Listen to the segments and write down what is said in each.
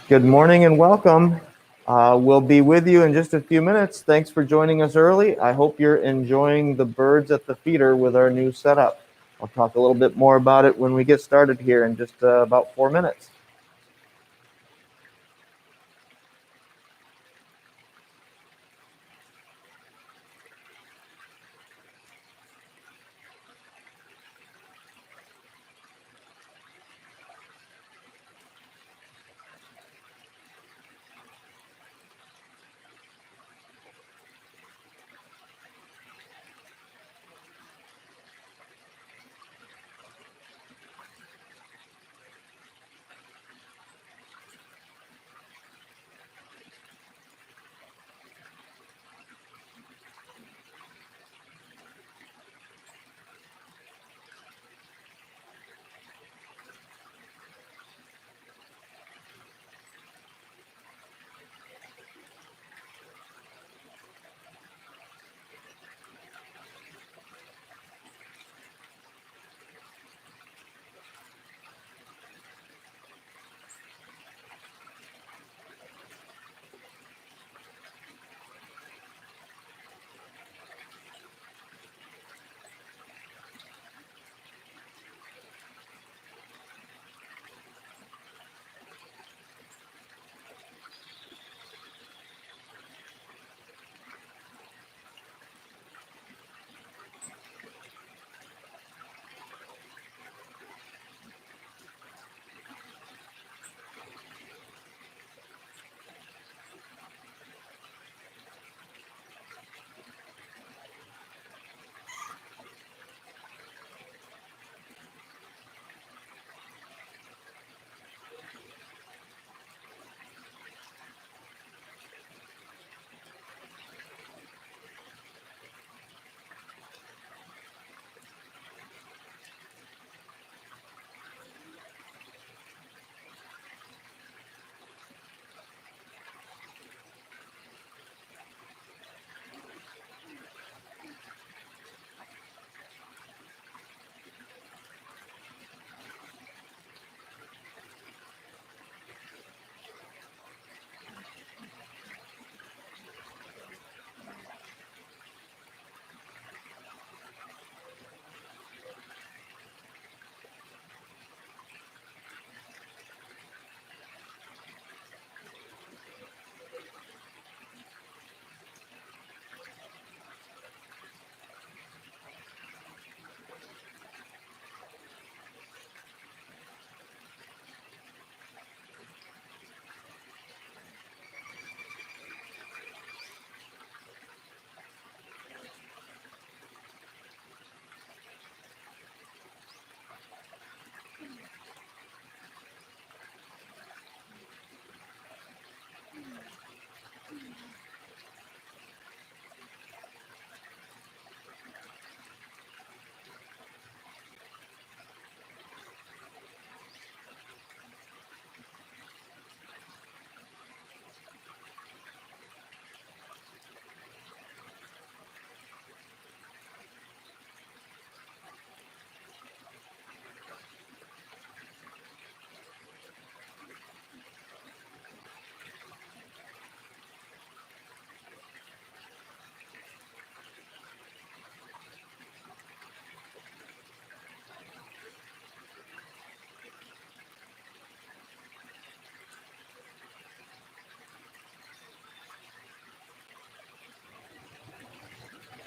Good morning and welcome. We'll be with you in just a few minutes. Thanks for joining us early. I hope you're enjoying the birds at the feeder with our new setup. I'll talk a little bit more about it when we get started here in just about 4 minutes.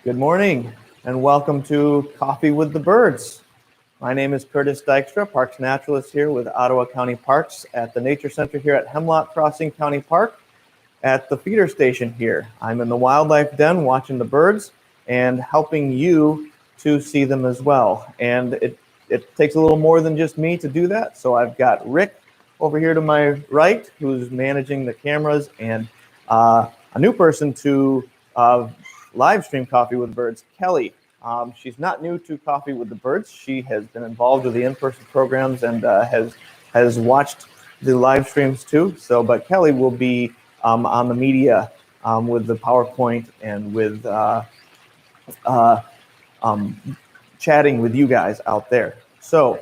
Good morning and welcome to Coffee with the Birds. My name is Curtis Dykstra, Parks Naturalist here with Ottawa County Parks at the Nature Center here at Hemlock Crossing County Park at the feeder station here. I'm in the wildlife den watching the birds and helping you to see them as well. And it takes a little more than just me to do that. So I've got Rick over here to my right who's managing the cameras, and a new person to live stream Coffee with the Birds, Kelly. She's not new to Coffee with the Birds. She has been involved with the in-person programs and has watched the live streams too. So, but Kelly will be on the media with the PowerPoint and with chatting with you guys out there. So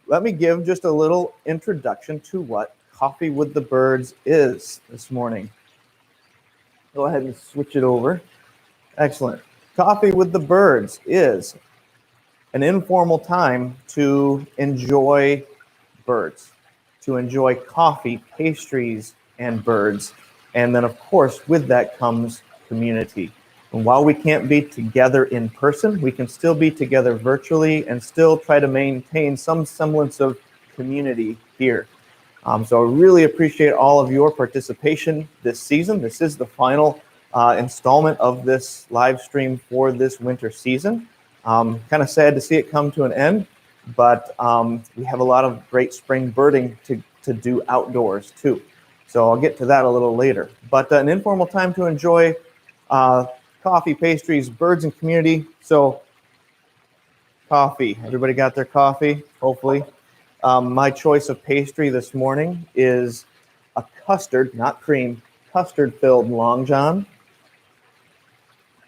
let me give just a little introduction to what Coffee with the Birds is this morning. Go ahead and switch it over. Excellent. Coffee with the Birds is an informal time to enjoy birds, to enjoy coffee, pastries, and birds. And then, of course, with that comes community. And while we can't be together in person, we can still be together virtually and still try to maintain some semblance of community here. So I really appreciate all of your participation this season. This is the final installment of this live stream for this winter season. Kind of sad to see it come to an end, but we have a lot of great spring birding to do outdoors too. So I'll get to that a little later. But an informal time to enjoy coffee, pastries, birds, and community. So coffee, everybody got their coffee, hopefully. My choice of pastry this morning is a custard, not cream, custard-filled Long John.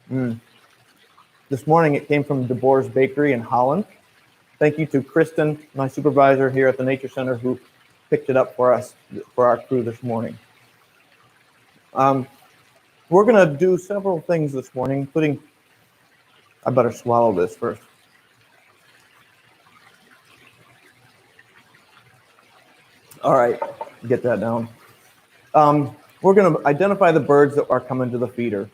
This morning it came from DeBoer's Bakery in Holland. Thank you to Kristen, my supervisor here at the Nature Center, who picked it up for us, for our crew this morning. We're going to do several things this morning, including, I better swallow this first. All right, get that down. We're going to identify the birds that are coming to the feeder,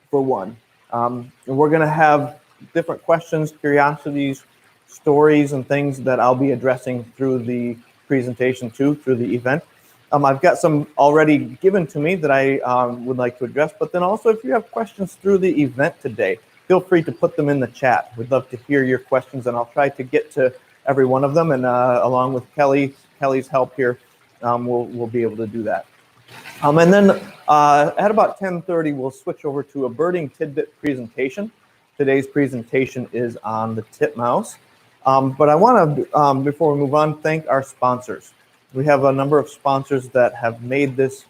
for one. And we're going to have different questions, curiosities, stories, and things that I'll be addressing through the presentation too, through the event. I've got some already given to me that I would like to address, but then also if you have questions through the event today, feel free to put them in the chat. We'd love to hear your questions, and I'll try to get to every one of them, and along with Kelly's help here, we'll be able to do that. And then at about 10:30, we'll switch over to a birding tidbit presentation. Today's presentation is on the Titmouse. But I want to, before we move on, thank our sponsors. We have a number of sponsors that have made this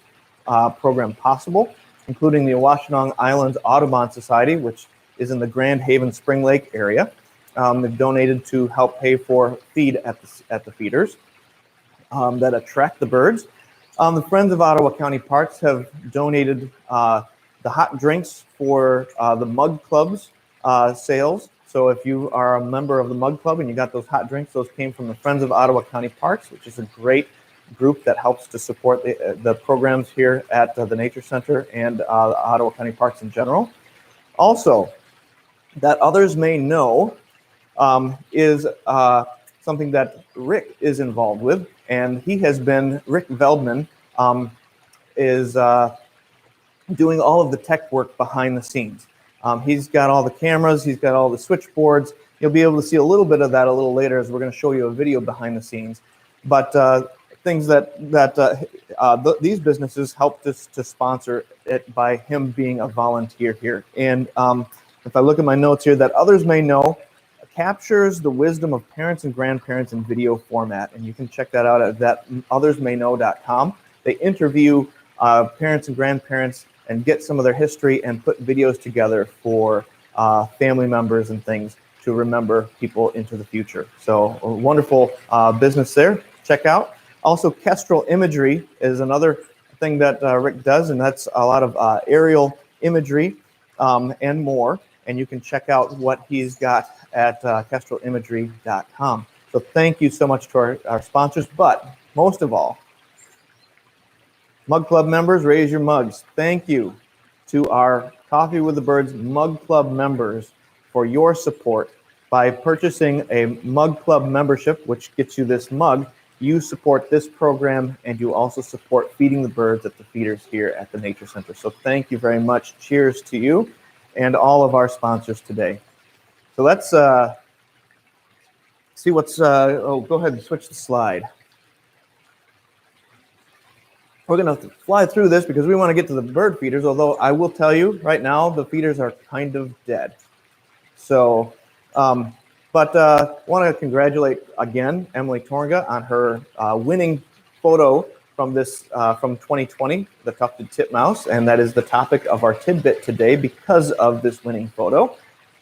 program possible, including the Washtenaw Islands Audubon Society, which is in the Grand Haven Spring Lake area. They've donated to help pay for feed at the feeders that attract the birds. The Friends of Ottawa County Parks have donated the hot drinks for the Mug Club's sales. So if you are a member of the Mug Club and you got those hot drinks, those came from the Friends of Ottawa County Parks, which is a great group that helps to support the programs here at the Nature Center and Ottawa County Parks in general. Also, that others may know is something that Rick is involved with, and he has been, Rick Veldman is doing all of the tech work behind the scenes. He's got all the cameras, he's got all the switchboards. You'll be able to see a little bit of that a little later as we're going to show you a video behind the scenes. But things that these businesses helped us to sponsor it by him being a volunteer here. And if I look at my notes here, that others may know captures the wisdom of parents and grandparents in video format. And you can check that out at othersmayknow.com. They interview parents and grandparents and get some of their history and put videos together for family members and things to remember people into the future. So a wonderful business there. Check out. Also, Kestrel Imagery is another thing that Rick does, and that's a lot of aerial imagery and more. And you can check out what he's got at kestrelimagery.com. So thank you so much to our sponsors, but most of all, Mug Club members, raise your mugs. Thank you to our Coffee with the Birds Mug Club members for your support. By purchasing a Mug Club membership, which gets you this mug, you support this program, and you also support feeding the birds at the feeders here at the Nature Center. So thank you very much. Cheers to you and all of our sponsors today. So let's see what's, go ahead and switch the slide. We're going to fly through this because we want to get to the bird feeders, although I will tell you right now the feeders are kind of dead. So, but want to congratulate again Emily Torga on her winning photo from this from 2020, the Tufted Titmouse, and that is the topic of our tidbit today because of this winning photo.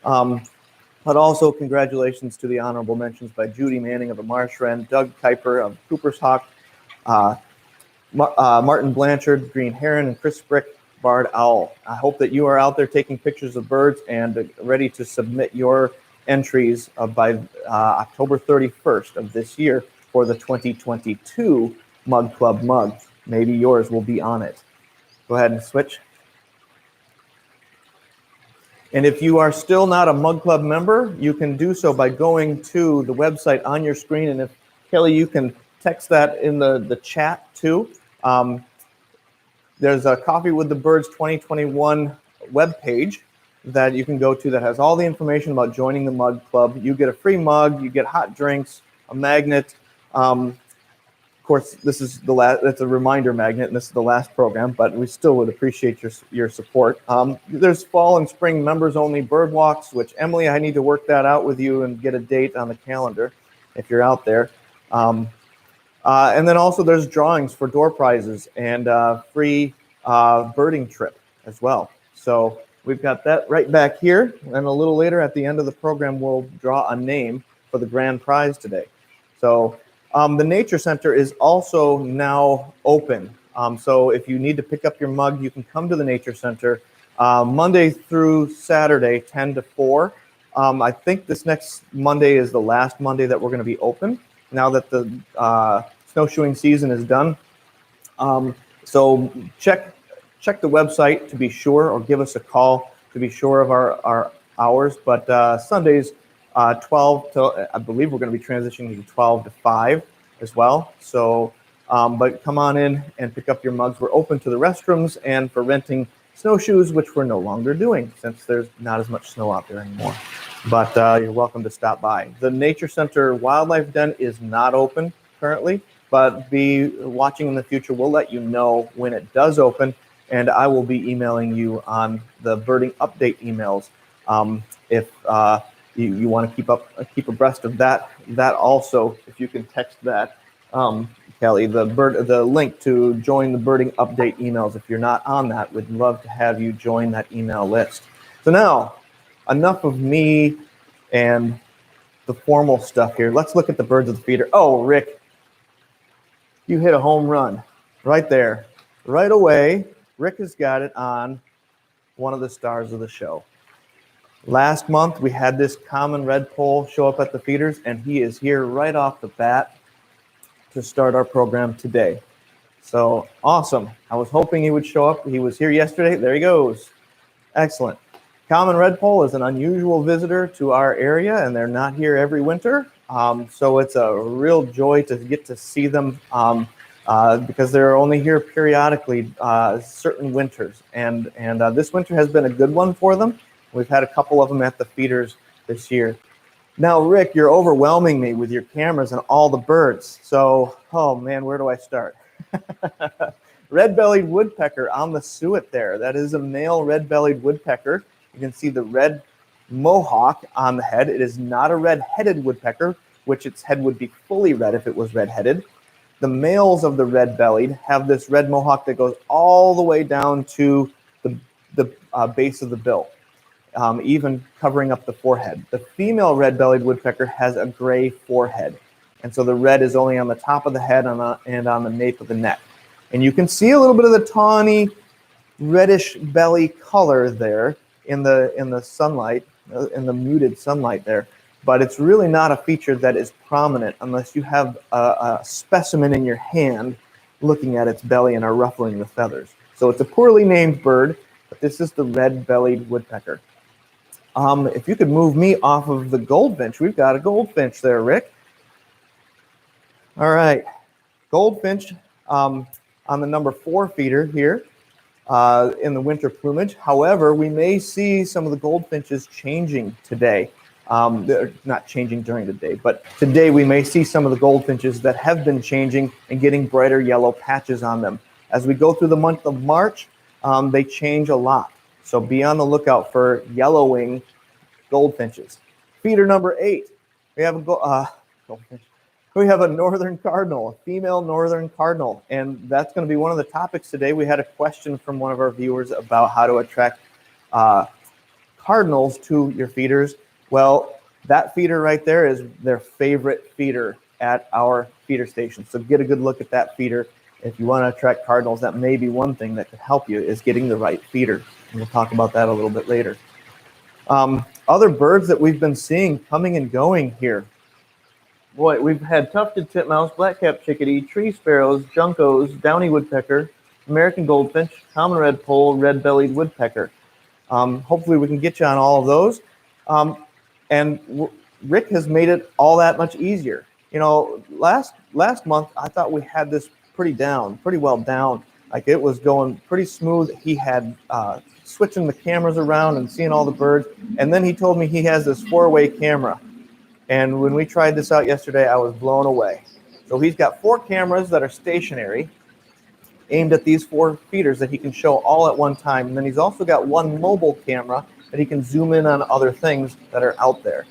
But also congratulations to the honorable mentions by Judy Manning of the Marsh Wren, Doug Kuiper of Cooper's Hawk, Martin Blanchard, Green Heron, and Chris Brick, Barred Owl. I hope that you are out there taking pictures of birds and ready to submit your entries by October 31st of this year for the 2022 Mug Club mug. Maybe yours will be on it. Go ahead and switch. And if you are still not a Mug Club member, you can do so by going to the website on your screen. And if, Kelly, you can text that in the chat too. There's a Coffee with the Birds 2021 webpage that you can go to that has all the information about joining the Mug Club. You get a free mug, you get hot drinks, a magnet. Of course, this is the last. It's a reminder magnet, and this is the last program. But we still would appreciate your support. There's fall and spring members-only bird walks, which Emily, I need to work that out with you and get a date on the calendar if you're out there. And then also there's drawings for door prizes and free birding trip as well. So we've got that right back here. And a little later at the end of the program, we'll draw a name for the grand prize today. So the Nature Center is also now open. So if you need to pick up your mug, you can come to the Nature Center Monday through Saturday, 10 to 4. I think this next Monday is the last Monday that we're going to be open now that the snowshoeing season is done. So check the website to be sure, or give us a call to be sure of our hours. But Sundays, 12 to, I believe we're going to be transitioning to 12 to 5 as well. So, but come on in and pick up your mugs. We're open to the restrooms and for renting snowshoes, which we're no longer doing since there's not as much snow out there anymore. But you're welcome to stop by. The Nature Center Wildlife Den is not open currently, but be watching in the future. We'll let you know when it does open, and I will be emailing you on the birding update emails if you want to keep abreast of that. That also, if you can text that, Kelly, the link to join the birding update emails. If you're not on that, we'd love to have you join that email list. So now, enough of me and the formal stuff here. Let's look at the birds of the feeder. Oh, Rick, you hit a home run right there, right away. Rick has got it on one of the stars of the show. Last month, we had this common redpoll show up at the feeders, and he is here right off the bat to start our program today. So awesome. I was hoping he would show up. He was here yesterday. There he goes. Excellent. Common redpoll is an unusual visitor to our area, and they're not here every winter. So it's a real joy to get to see them because they're only here periodically certain winters. And this winter has been a good one for them. We've had a couple of them at the feeders this year. Now, Rick, you're overwhelming me with your cameras and all the birds. So, oh man, where do I start? Red-bellied woodpecker on the suet there. That is a male red-bellied woodpecker. You can see the red mohawk on the head. It is not a red-headed woodpecker, which its head would be fully red if it was red-headed. The males of the red-bellied have this red mohawk that goes all the way down to the base of the bill. Even covering up the forehead. The female red-bellied woodpecker has a gray forehead, and so the red is only on the top of the head and on the nape of the neck. And you can see a little bit of the tawny, reddish belly color there in the sunlight, in the muted sunlight there. But it's really not a feature that is prominent unless you have a specimen in your hand looking at its belly and are ruffling the feathers. So it's a poorly named bird, but this is the red-bellied woodpecker. If you could move me off of the goldfinch, we've got a goldfinch there, Rick. All right, goldfinch on the number 4 feeder here in the winter plumage. However, we may see some of the goldfinches changing today. They're not changing during the day, but today we may see some of the goldfinches that have been changing and getting brighter yellow patches on them. As we go through the month of March, they change a lot. So be on the lookout for yellowing goldfinches. Feeder number 8, we have a goldfinch. We have a northern cardinal, a female northern cardinal, and that's going to be one of the topics today. We had a question from one of our viewers about how to attract cardinals to your feeders. Well, that feeder right there is their favorite feeder at our feeder station. So get a good look at that feeder. if you want to attract cardinals, that may be one thing that could help you, is getting the right feeder. And we'll talk about that a little bit later. Other birds that we've been seeing coming and going here. Boy, we've had tufted titmouse, black-capped chickadee, tree sparrows, juncos, downy woodpecker, American goldfinch, common redpoll, red-bellied woodpecker. Hopefully we can get you on all of those. And Rick has made it all that much easier. You know, last month I thought we had this pretty well down. Like, it was going pretty smooth. He had switching the cameras around and seeing all the birds. And then he told me he has this 4-way camera. And when we tried this out yesterday, I was blown away. So he's got 4 cameras that are stationary, aimed at these 4 feeders that he can show all at one time. And then he's also got 1 mobile camera that he can zoom in on other things that are out there,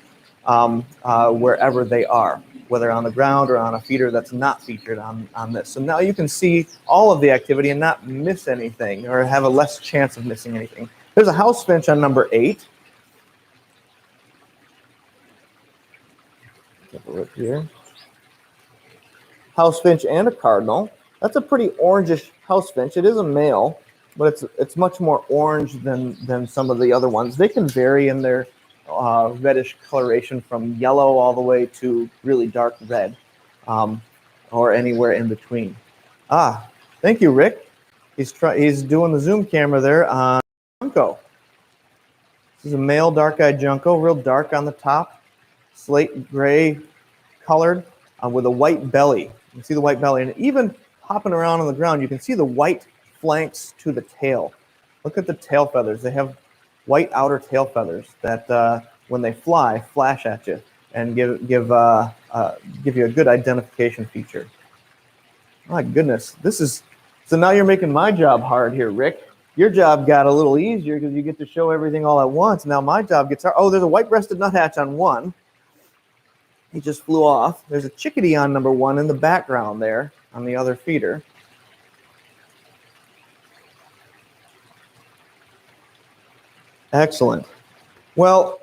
wherever they are, whether on the ground or on a feeder that's not featured on this. So now you can see all of the activity and not miss anything, or have a less chance of missing anything. There's a house finch on number 8. Take a look here. House finch and a cardinal. That's a pretty orangish house finch. It is a male, but it's much more orange than some of the other ones. They can vary in their reddish coloration from yellow all the way to really dark red, or anywhere in between. Thank you, Rick. He's doing the zoom camera there on Junco. This is a male dark-eyed Junco, real dark on the top, slate gray colored, with a white belly. You can see the white belly, and even hopping around on the ground, you can see the white flanks to the tail. Look at the tail feathers. They have white outer tail feathers that, when they fly, flash at you and give you a good identification feature. My goodness, so now you're making my job hard here, Rick. Your job got a little easier because you get to show everything all at once. Now my job gets hard. Oh, there's a white-breasted nuthatch on 1. He just flew off. There's a chickadee on number 1 in the background there on the other feeder. Excellent. Well,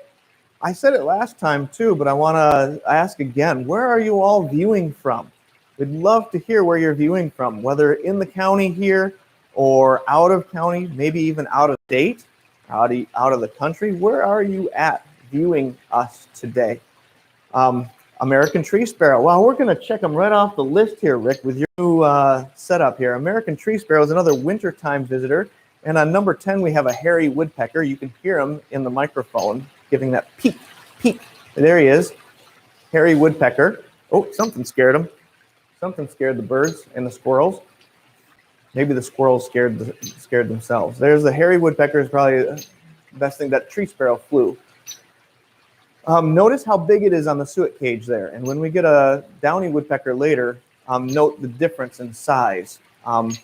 I said it last time too, but I want to ask again, where are you all viewing from? We'd love to hear where you're viewing from, whether in the county here or out of county, maybe even out of state, out of the country. Where are you at viewing us today? American tree sparrow. Well, we're going to check them right off the list here, Rick, with your new setup here. American tree sparrow is another wintertime visitor. And on number 10, we have a hairy woodpecker. You can hear him in the microphone giving that peep, peep. There he is, hairy woodpecker. Oh, something scared him. Something scared the birds and the squirrels. Maybe the squirrels scared themselves. There's the hairy woodpecker. Is probably the best thing. That tree sparrow flew. Notice how big it is on the suet cage there. And when we get a downy woodpecker later, note the difference in size.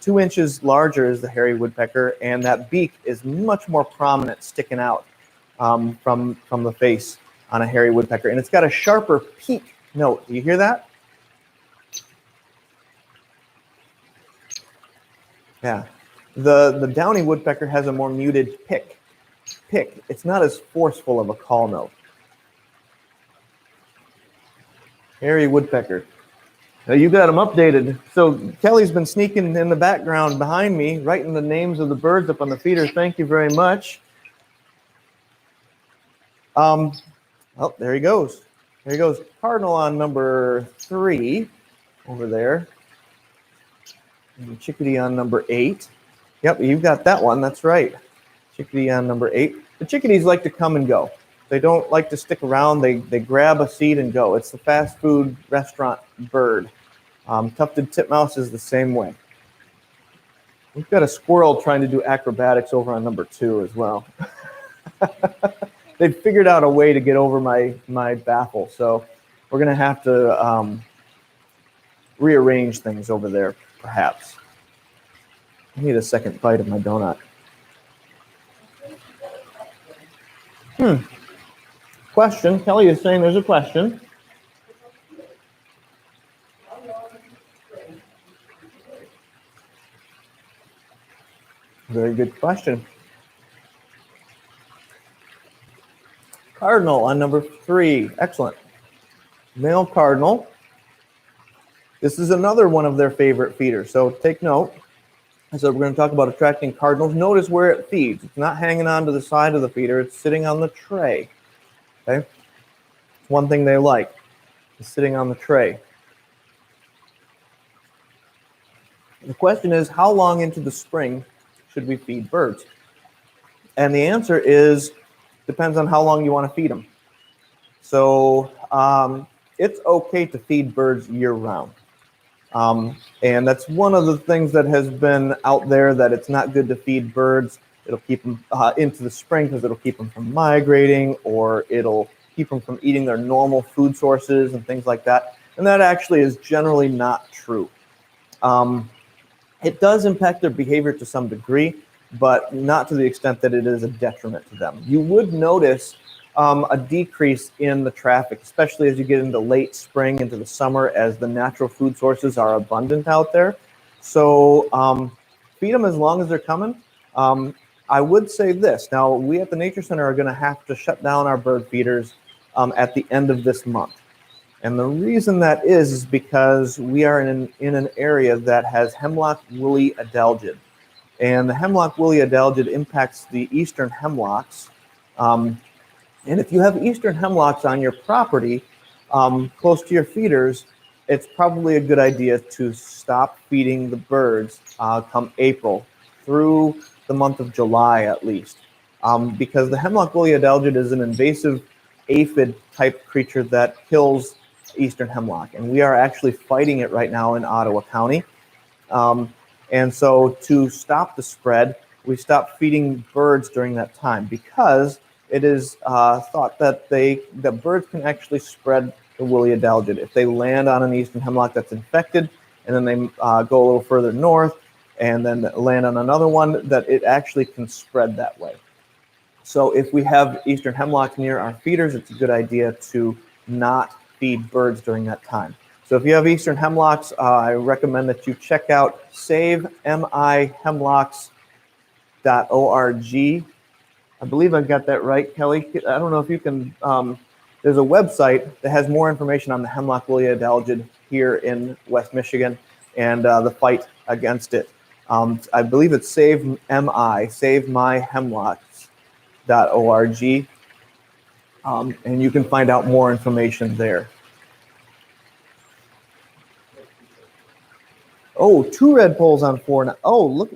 2 inches larger is the hairy woodpecker, and that beak is much more prominent, sticking out from the face on a hairy woodpecker. And it's got a sharper peak note. Do you hear that? Yeah. The downy woodpecker has a more muted pick. It's not as forceful of a call note. Hairy woodpecker. Now you got them updated. So Kelly's been sneaking in the background behind me, writing the names of the birds up on the feeders. Thank you very much. Oh, there he goes. There he goes. Cardinal on number 3 over there. And chickadee on number 8. Yep, you've got that one. That's right. Chickadee on number 8. The chickadees like to come and go. They don't like to stick around. They grab a seat and go. It's the fast food restaurant bird. Tufted titmouse is the same way. We've got a squirrel trying to do acrobatics over on number 2 as well. They've figured out a way to get over my baffle, so we're going to have to rearrange things over there, perhaps. I need a second bite of my donut. Question. Kelly is saying there's a question. Very good question. Cardinal on number 3. Excellent. Male cardinal. This is another one of their favorite feeders. So take note. So we're going to talk about attracting cardinals. Notice where it feeds. It's not hanging on to the side of the feeder. It's sitting on the tray. Okay? It's one thing they like, is sitting on the tray. The question is, how long into the spring should we feed birds? And the answer is, depends on how long you want to feed them. So it's okay to feed birds year-round. And that's one of the things that has been out there, that it's not good to feed birds. It'll keep them into the spring because it'll keep them from migrating, or it'll keep them from eating their normal food sources and things like that. And that actually is generally not true. It does impact their behavior to some degree, but not to the extent that it is a detriment to them. You would notice a decrease in the traffic, especially as you get into late spring, into the summer, as the natural food sources are abundant out there. So feed them as long as they're coming. I would say this. Now, we at the Nature Center are going to have to shut down our bird feeders at the end of this month. And the reason that is because we are in an area that has hemlock woolly adelgid. And the hemlock woolly adelgid impacts the eastern hemlocks. And if you have eastern hemlocks on your property, close to your feeders, it's probably a good idea to stop feeding the birds come April through the month of July at least. Because the hemlock woolly adelgid is an invasive aphid type creature that kills eastern hemlock. And we are actually fighting it right now in Ottawa County. And so to stop the spread, we stop feeding birds during that time, because it is thought that birds can actually spread the woolly adelgid. If they land on an eastern hemlock that's infected, and then they go a little further north, and then land on another one, that it actually can spread that way. So if we have eastern hemlocks near our feeders, it's a good idea to not feed birds during that time. So if you have eastern hemlocks, I recommend that you check out savemihemlocks.org. I believe I've got that right, Kelly. I don't know if you can, there's a website that has more information on the hemlock woolly adelgid here in West Michigan and the fight against it. I believe it's savemihemlocks.org, and you can find out more information there. Oh, 2 red poles on 4 now. Oh, look.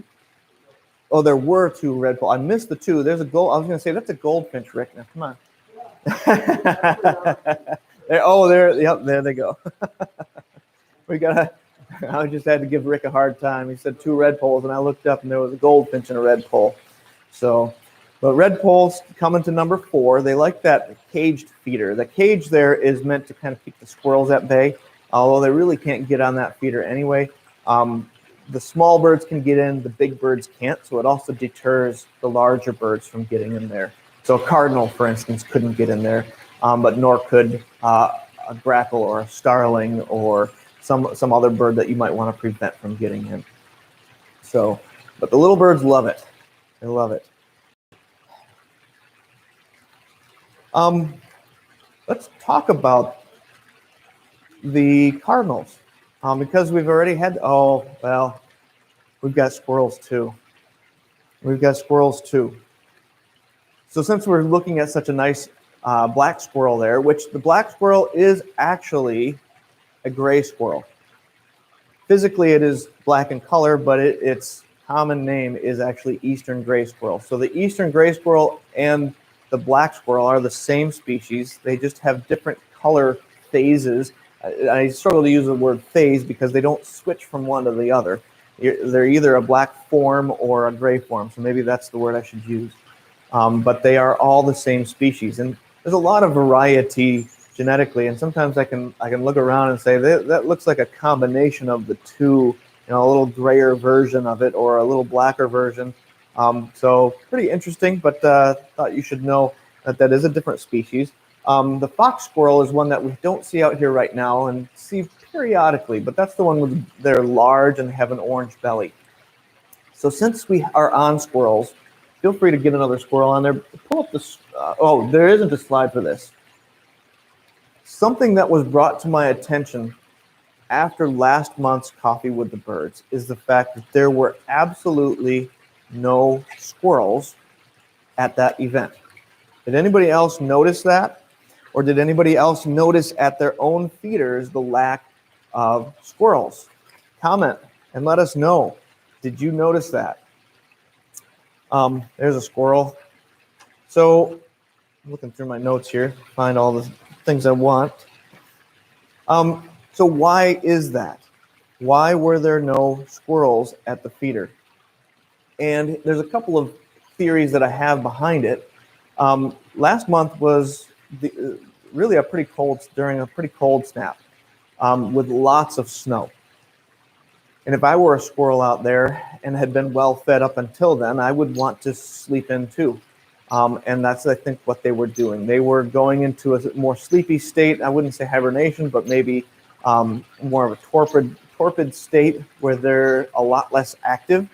Oh, there were 2 red poles. I missed the 2. There's a gold. I was going to say that's a goldfinch, Rick. Now, come on. Yep, there they go. We gotta. I just had to give Rick a hard time. He said 2 red poles, and I looked up, and there was a goldfinch and a red pole. So, but red poles coming to number 4. They like that caged feeder. The cage there is meant to kind of keep the squirrels at bay, although they really can't get on that feeder anyway. The small birds can get in, the big birds can't, so it also deters the larger birds from getting in there. So a cardinal, for instance, couldn't get in there, but nor could a grackle or a starling or some other bird that you might want to prevent from getting in. So, but the little birds love it. They love it. Let's talk about the cardinals. Because we've already had, we've got squirrels too. We've got squirrels too. So since we're looking at such a nice black squirrel there, which the black squirrel is actually a gray squirrel. Physically it is black in color, but its common name is actually eastern gray squirrel. So the eastern gray squirrel and the black squirrel are the same species. They just have different color phases. I struggle to use the word phase because they don't switch from one to the other. They're either a black form or a gray form, so maybe that's the word I should use. But they are all the same species, and there's a lot of variety genetically. And sometimes I can look around and say that looks like a combination of the two, a little grayer version of it or a little blacker version. So pretty interesting, but thought you should know that is a different species. The fox squirrel is one that we don't see out here right now and see periodically, but that's the one with they're large and have an orange belly. So since we are on squirrels, feel free to get another squirrel on there. Pull up the, there isn't a slide for this. Something that was brought to my attention after last month's Coffee with the Birds is the fact that there were absolutely no squirrels at that event. Did anybody else notice that? Or did anybody else notice at their own feeders the lack of squirrels? Comment and let us know. Did you notice that? There's a squirrel. So I'm looking through my notes here, find all the things I want. So why is that? Why were there no squirrels at the feeder? And there's a couple of theories that I have behind it. Last month was really during a pretty cold snap with lots of snow. And if I were a squirrel out there and had been well fed up until then, I would want to sleep in too. And that's, I think, what they were doing. They were going into a more sleepy state. I wouldn't say hibernation, but maybe more of a torpid state where they're a lot less active.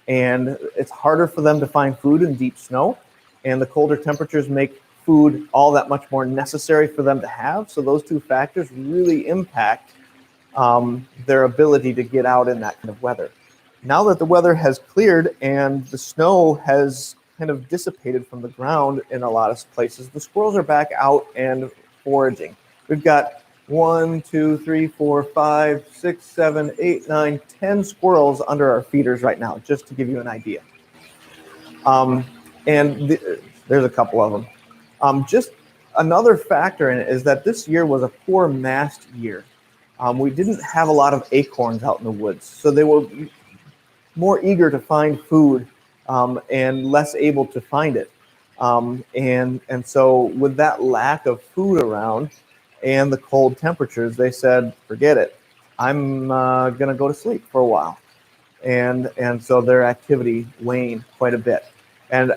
And it's harder for them to find food in deep snow. And the colder temperatures make food all that much more necessary for them to have. So those two factors really impact their ability to get out in that kind of weather. Now that the weather has cleared and the snow has kind of dissipated from the ground in a lot of places, the squirrels are back out and foraging. We've got 1, 2, 3, 4, 5, 6, 7, 8, 9, 10 squirrels under our feeders right now, just to give you an idea. There's a couple of them. Just another factor in it is that this year was a poor mast year. We didn't have a lot of acorns out in the woods, so they were more eager to find food and less able to find it. And so with that lack of food around and the cold temperatures, they said, forget it. I'm going to go to sleep for a while. And so their activity waned quite a bit. And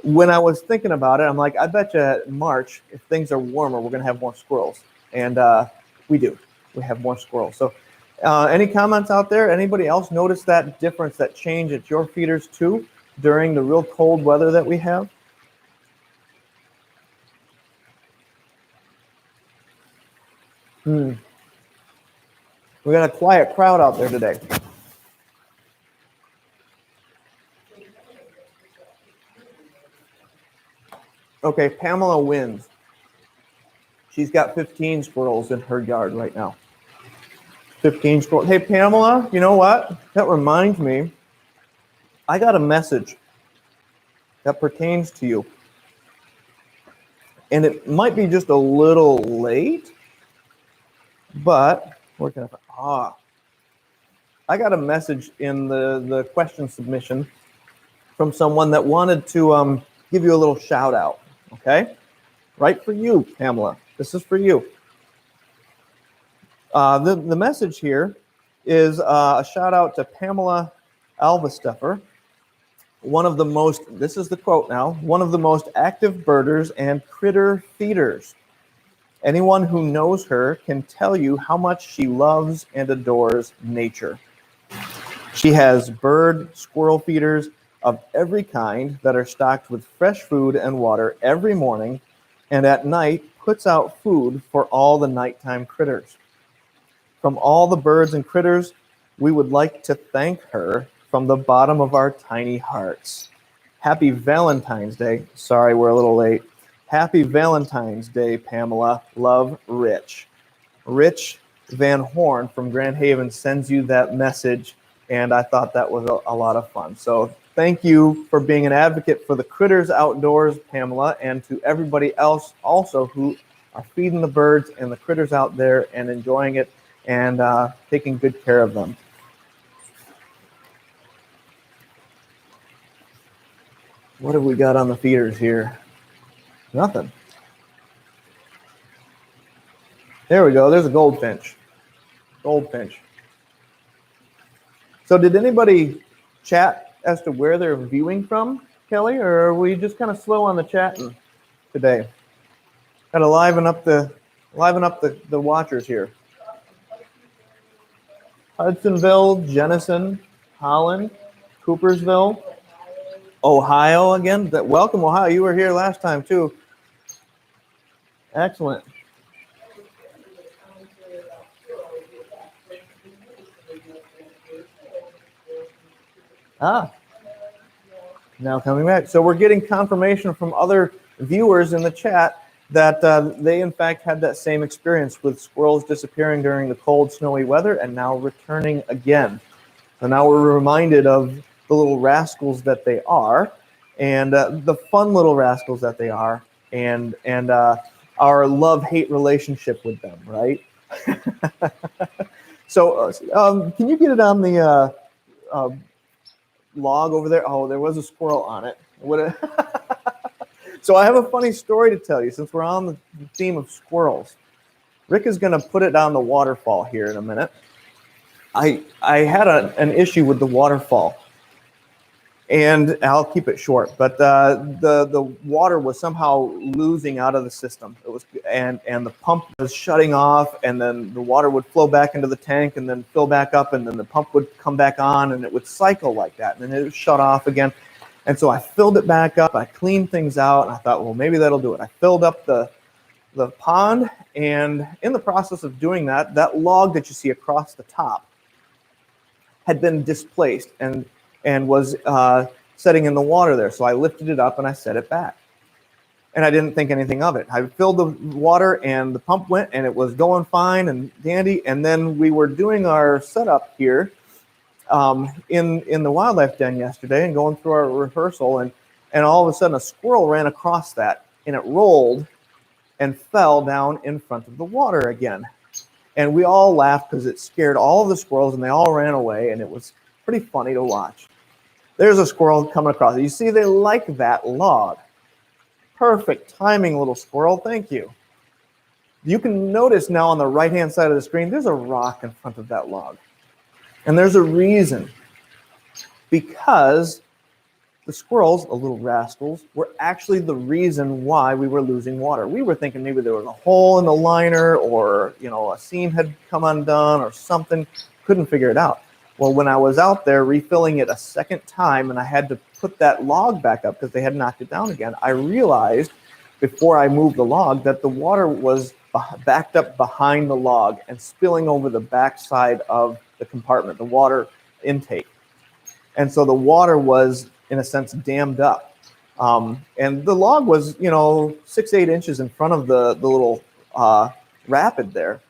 when I was thinking about it, I'm like, I bet you in March, if things are warmer, we're going to have more squirrels. And we do. We have more squirrels. So any comments out there? Anybody else notice that difference, that change at your feeders too during the real cold weather that we have? We got a quiet crowd out there today. Okay, Pamela wins. She's got 15 squirrels in her yard right now. 15 squirrels. Hey, Pamela, you know what? That reminds me, I got a message that pertains to you. And it might be just a little late, but we're going to, I got a message in the question submission from someone that wanted to give you a little shout out, okay? Right for you, Pamela. This is for you. The message here is a shout out to Pamela Alvesteffer, one of the most, this is the quote now, one of the most active birders and critter feeders. Anyone who knows her can tell you how much she loves and adores nature. She has bird squirrel feeders of every kind that are stocked with fresh food and water every morning, and at night puts out food for all the nighttime critters. From all the birds and critters, we would like to thank her from the bottom of our tiny hearts. Happy Valentine's Day. Sorry, we're a little late. Happy Valentine's Day, Pamela. Love, Rich. Rich Van Horn from Grand Haven sends you that message, and I thought that was a lot of fun. So thank you for being an advocate for the critters outdoors, Pamela, and to everybody else also who are feeding the birds and the critters out there and enjoying it and taking good care of them. What have we got on the feeders here? Nothing. There we go. There's a goldfinch. Goldfinch. So did anybody chat as to where they're viewing from, Kelly, or are we just kind of slow on the chatting today? Got to liven up the watchers here. Hudsonville, Jenison, Holland, Coopersville, Ohio again. Welcome, Ohio. You were here last time too. Excellent. Ah, now coming back. So we're getting confirmation from other viewers in the chat that they in fact had that same experience with squirrels disappearing during the cold, snowy weather and now returning again. So now we're reminded of the little rascals that they are, and the fun little rascals that they are, and our love-hate relationship with them, right? So can you get it on the log over there? Oh, there was a squirrel on it. So I have a funny story to tell you since we're on the theme of squirrels. Rick is going to put it on the waterfall here in a minute. I had an issue with the waterfall, and I'll keep it short. But the water was somehow losing out of the system. It was, and the pump was shutting off, and then the water would flow back into the tank, and then fill back up, and then the pump would come back on, and it would cycle like that, and then it would shut off again. And so I filled it back up. I cleaned things out, and I thought, well, maybe that'll do it. I filled up the pond, and in the process of doing that, that log that you see across the top had been displaced and was setting in the water there. So I lifted it up and I set it back. And I didn't think anything of it. I filled the water and the pump went and it was going fine and dandy. And then we were doing our setup here in the wildlife den yesterday and going through our rehearsal, and all of a sudden a squirrel ran across that and it rolled and fell down in front of the water again. And we all laughed because it scared all of the squirrels and they all ran away, and it was pretty funny to watch. There's a squirrel coming across. You see, they like that log. Perfect timing, little squirrel. Thank you. You can notice now on the right-hand side of the screen, there's a rock in front of that log. And there's a reason. Because the squirrels, the little rascals, were actually the reason why we were losing water. We were thinking maybe there was a hole in the liner, or a seam had come undone or something. Couldn't figure it out. Well, when I was out there refilling it a second time and I had to put that log back up because they had knocked it down again, I realized before I moved the log that the water was backed up behind the log and spilling over the backside of the compartment, the water intake. And so the water was, in a sense, dammed up. And the log was, 6-8 inches in front of the little rapid there,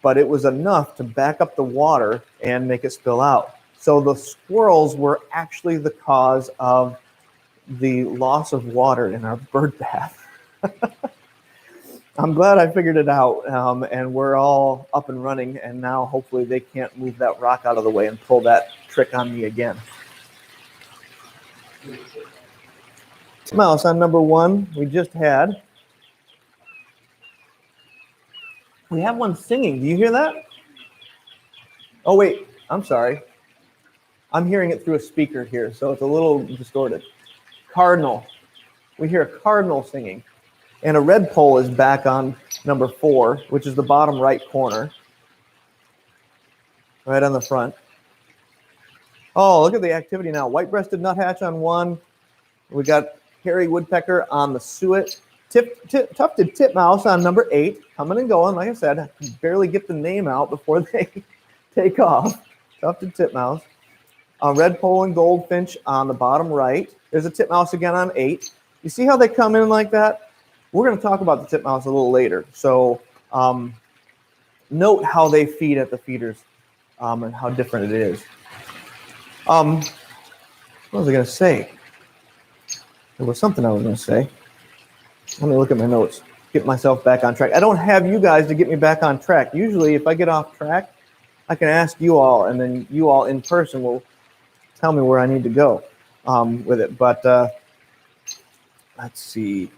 but it was enough to back up the water and make it spill out. So the squirrels were actually the cause of the loss of water in our bird bath. I'm glad I figured it out, and we're all up and running, and now hopefully they can't move that rock out of the way and pull that trick on me again. Titmouse on number 1, we just had. We have one singing. Do you hear that? Oh, wait, I'm sorry. I'm hearing it through a speaker here, so it's a little distorted. Cardinal. We hear a cardinal singing. And a redpoll is back on number 4, which is the bottom right corner. Right on the front. Oh, look at the activity now. White-breasted nuthatch on 1. We got hairy woodpecker on the suet. Tufted titmouse on number 8. Coming and going. Like I said, I can barely get the name out before they take off. Tufted titmouse. Redpoll and goldfinch on the bottom right. There's a titmouse again on 8. You see how they come in like that? We're going to talk about the titmouse a little later. So note how they feed at the feeders and how different it is. What was I going to say? There was something I was going to say. Let me look at my notes. Get myself back on track. I don't have you guys to get me back on track. Usually if I get off track, I can ask you all, and then you all in person will tell me where I need to go with it. But let's see.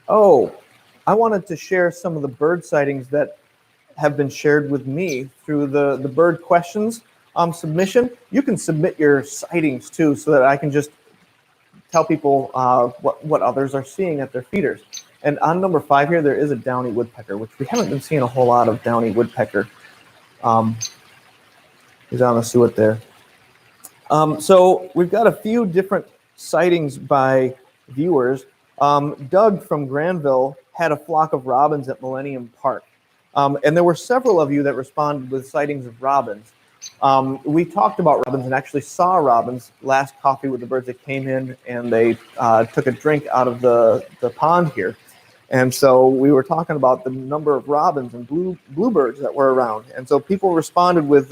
Oh, I wanted to share some of the bird sightings that have been shared with me through the bird questions submission. You can submit your sightings too, so that I can just tell people what others are seeing at their feeders. And on number 5 here, there is a downy woodpecker, which we haven't been seeing a whole lot of downy woodpecker. He's on the suet there. So we've got a few different sightings by viewers. Doug from Granville had a flock of robins at Millennium Park. And there were several of you that responded with sightings of robins. We talked about robins and actually saw robins last Coffee with the Birds. They came in and they took a drink out of the pond here. And so we were talking about the number of robins and bluebirds that were around. And so people responded with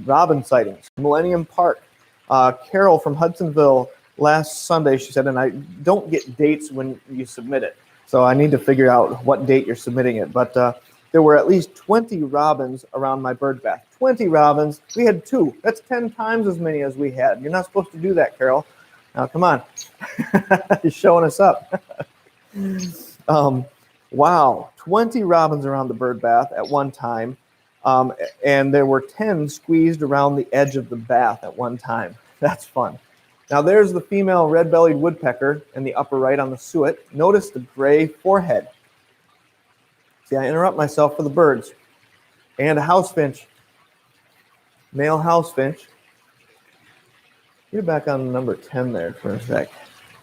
robin sightings. Millennium Park, Carol from Hudsonville last Sunday, she said, and I don't get dates when you submit it. So I need to figure out what date you're submitting it. But there were at least 20 robins around my bird bath. 20 robins. We had 2. That's 10 times as many as we had. You're not supposed to do that, Carol. Now, come on. You're showing us up. Wow, 20 robins around the bird bath at one time, and there were 10 squeezed around the edge of the bath at one time. That's fun. Now there's the female red-bellied woodpecker in the upper right on the suet. Notice the gray forehead. See, I interrupt myself for the birds. And a house finch, male house finch. Get back on number 10 there for a sec.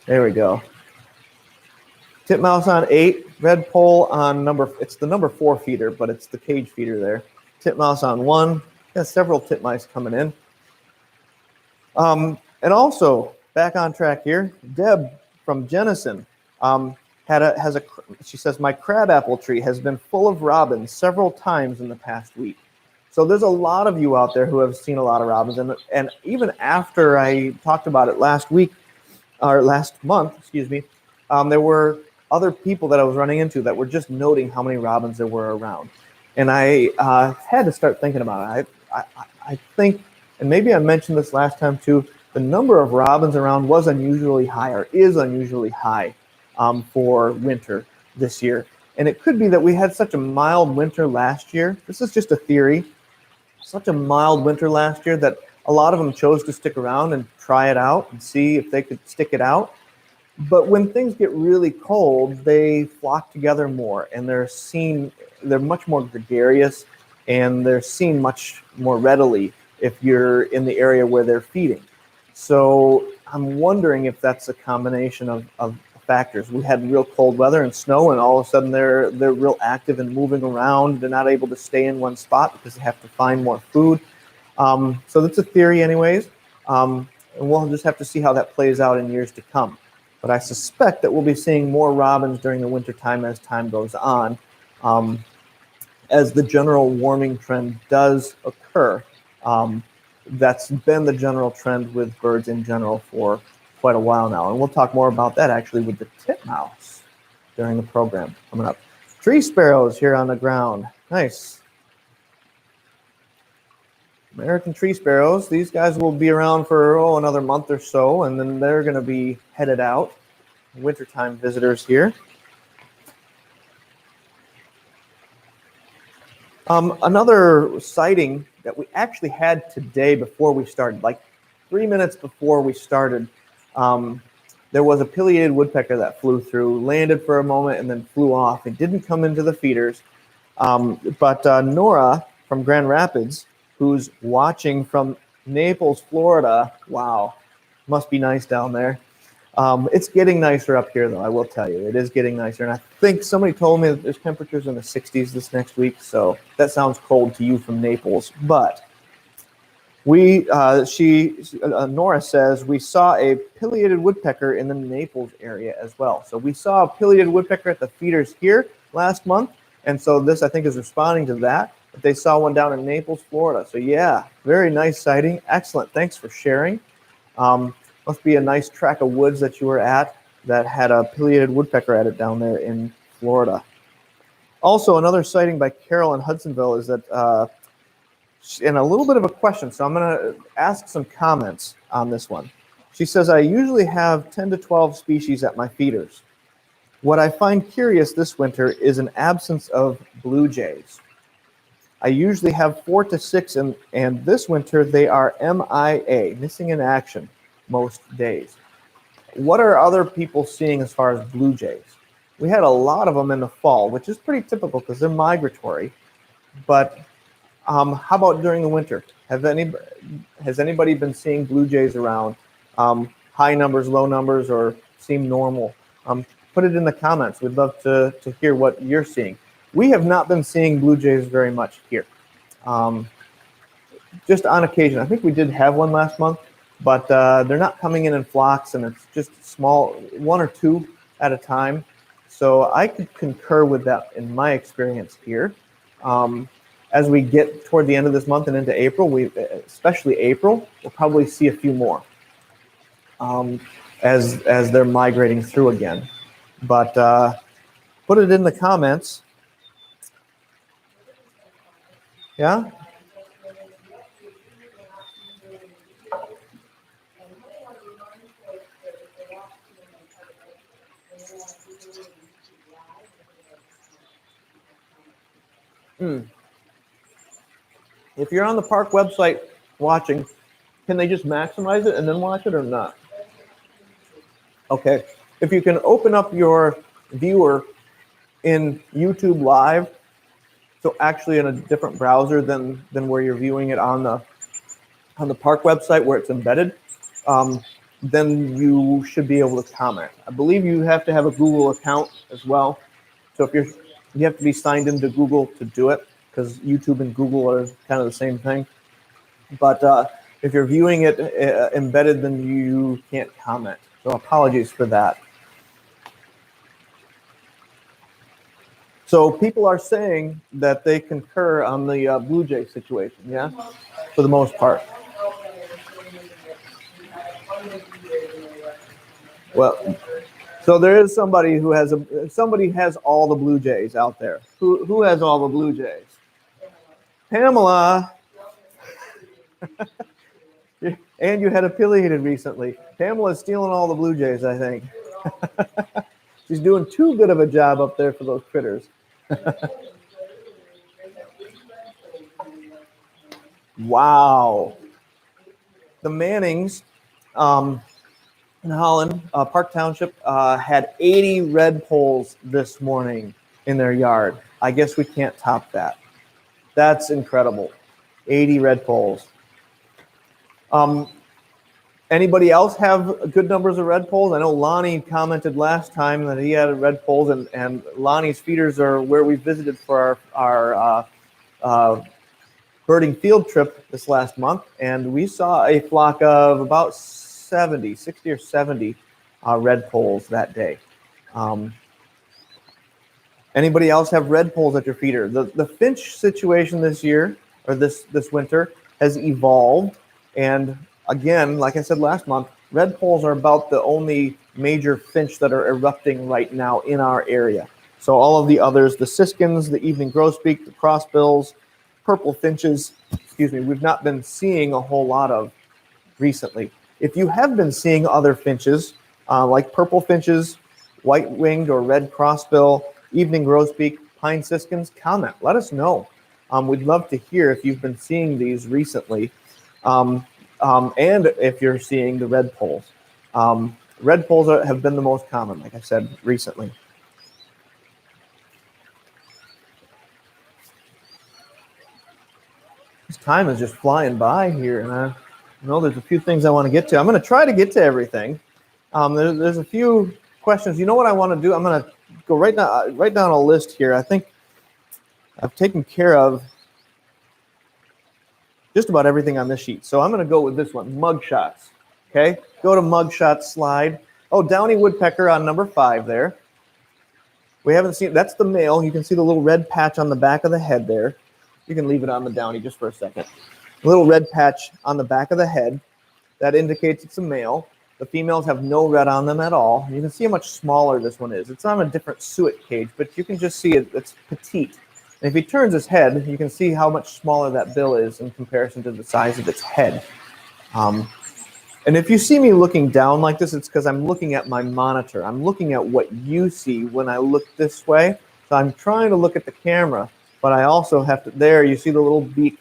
There we go. Titmouse on 8, red pole on it's the number 4 feeder, but it's the cage feeder there. Titmouse on 1, got several titmice coming in. And also, back on track here, Deb from Jennison she says, my crabapple tree has been full of robins several times in the past week. So there's a lot of you out there who have seen a lot of robins. And even after I talked about it last month, excuse me, there were other people that I was running into that were just noting how many robins there were around. And I had to start thinking about it. I think, and maybe I mentioned this last time too, the number of robins around was unusually high, or is unusually high for winter this year. And it could be that we had such a mild winter last year. This is just a theory. Such a mild winter last year that a lot of them chose to stick around and try it out and see if they could stick it out. But when things get really cold, they flock together more, and they're much more gregarious, and they're seen much more readily if you're in the area where they're feeding. So I'm wondering if that's a combination of factors. We had real cold weather and snow, and all of a sudden they're real active and moving around. They're not able to stay in one spot because they have to find more food. So that's a theory anyways, and we'll just have to see how that plays out in years to come. But I suspect that we'll be seeing more robins during the winter time as time goes on, as the general warming trend does occur. That's been the general trend with birds in general for quite a while now. And we'll talk more about that actually with the titmouse during the program coming up. Tree sparrows here on the ground. Nice. American tree sparrows. These guys will be around for another month or so, and then they're going to be headed out. Wintertime visitors here. Another sighting that we actually had today before we started, like 3 minutes before we started, there was a pileated woodpecker that flew through, landed for a moment, and then flew off. It didn't come into the feeders, but Nora from Grand Rapids, who's watching from Naples, Florida, wow, must be nice down there. It's getting nicer up here, though, I will tell you. It is getting nicer, and I think somebody told me that there's temperatures in the 60s this next week, so that sounds cold to you from Naples. But Nora says, we saw a pileated woodpecker in the Naples area as well. So we saw a pileated woodpecker at the feeders here last month, and so this, I think, is responding to that. But they saw one down in Naples, Florida. So yeah, very nice sighting. Excellent. Thanks for sharing. Must be a nice tract of woods that you were at that had a pileated woodpecker at it down there in Florida. Also, another sighting by Carol in Hudsonville is that, and a little bit of a question, so I'm going to ask some comments on this one. She says, I usually have 10 to 12 species at my feeders. What I find curious this winter is an absence of blue jays. I usually have 4 to 6, and this winter they are MIA, missing in action, most days. What are other people seeing as far as blue jays? We had a lot of them in the fall, which is pretty typical because they're migratory. But how about during the winter? Has anybody been seeing blue jays around? High numbers, low numbers, or seem normal? Put it in the comments. We'd love to hear what you're seeing. We have not been seeing blue jays very much here. just on occasion. I think we did have one last month, but they're not coming in flocks, and it's just small, 1 or 2 at a time. So I could concur with that in my experience here. As we get toward the end of this month and into April, especially April, we'll probably see a few more as they're migrating through again. But put it in the comments. Yeah? If you're on the park website watching, can they just maximize it and then watch it or not? Okay. If you can open up your viewer in YouTube Live, so actually in a different browser than where you're viewing it on the park website where it's embedded, then you should be able to comment. I believe you have to have a Google account as well. So if you have to be signed into Google to do it, because YouTube and Google are kind of the same thing. But if you're viewing it embedded, then you can't comment. So apologies for that. So people are saying that they concur on the Blue Jay situation, yeah? For the most part. Well, so there is somebody who has somebody has all the Blue Jays out there. Who has all the Blue Jays? Pamela. And you had affiliated recently. Pamela's stealing all the Blue Jays, I think. She's doing too good of a job up there for those critters. Wow. The Mannings in Holland, Park Township, had 80 red poles this morning in their yard. I guess we can't top that. That's incredible. 80 red poles. Anybody else have good numbers of red poles? I know Lonnie commented last time that he had red poles, and Lonnie's feeders are where we visited for our birding field trip this last month, and we saw a flock of about 60 or 70 red poles that day. Anybody else have red poles at your feeder? The finch situation this year, or this winter, has evolved. And again, like I said last month, red poles are about the only major finch that are erupting right now in our area. So all of the others, the siskins, the evening grosbeak, the crossbills, purple finches, excuse me, we've not been seeing a whole lot of recently. If you have been seeing other finches, like purple finches, white-winged or red crossbill, evening grosbeak, pine siskins, comment. Let us know. We'd love to hear if you've been seeing these recently, and if you're seeing the red poles. Red poles have been the most common, like I said, recently. This time is just flying by here, and I know there's a few things I want to get to. I'm going to try to get to everything. There's a few questions. You know what I want to do? I'm going to go right down a list here. I think I've taken care of just about everything on this sheet. So I'm going to go with this one, mugshots. Okay, go to mugshot slide. Oh, downy woodpecker on number 5 there. We haven't seen, that's the male. You can see the little red patch on the back of the head there. You can leave it on the downy just for a second. A little red patch on the back of the head. That indicates it's a male. The females have no red on them at all. You can see how much smaller this one is. It's on a different suet cage, but you can just see it's petite. And if he turns his head, you can see how much smaller that bill is in comparison to the size of its head. And if you see me looking down like this, it's because I'm looking at my monitor. I'm looking at what you see when I look this way. So I'm trying to look at the camera, but I also have to, there you see the little beak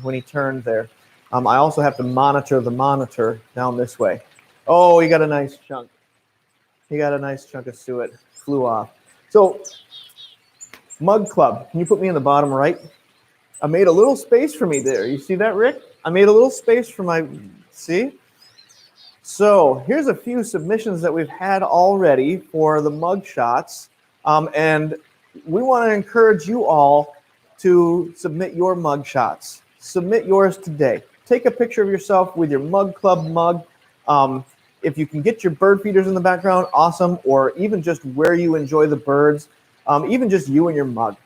when he turned there. I also have to monitor the monitor down this way. Oh, he got a nice chunk. He got a nice chunk of suet. Flew off. So, Mug Club, can you put me in the bottom right? I made a little space for me there. You see that, Rick? I made a little space for my, see? So, here's a few submissions that we've had already for the mug shots. And we want to encourage you all to submit your mug shots. submit yours today. Take a picture of yourself with your Mug Club mug. If you can get your bird feeders in the background, awesome, or even just where you enjoy the birds, even just you and your mug.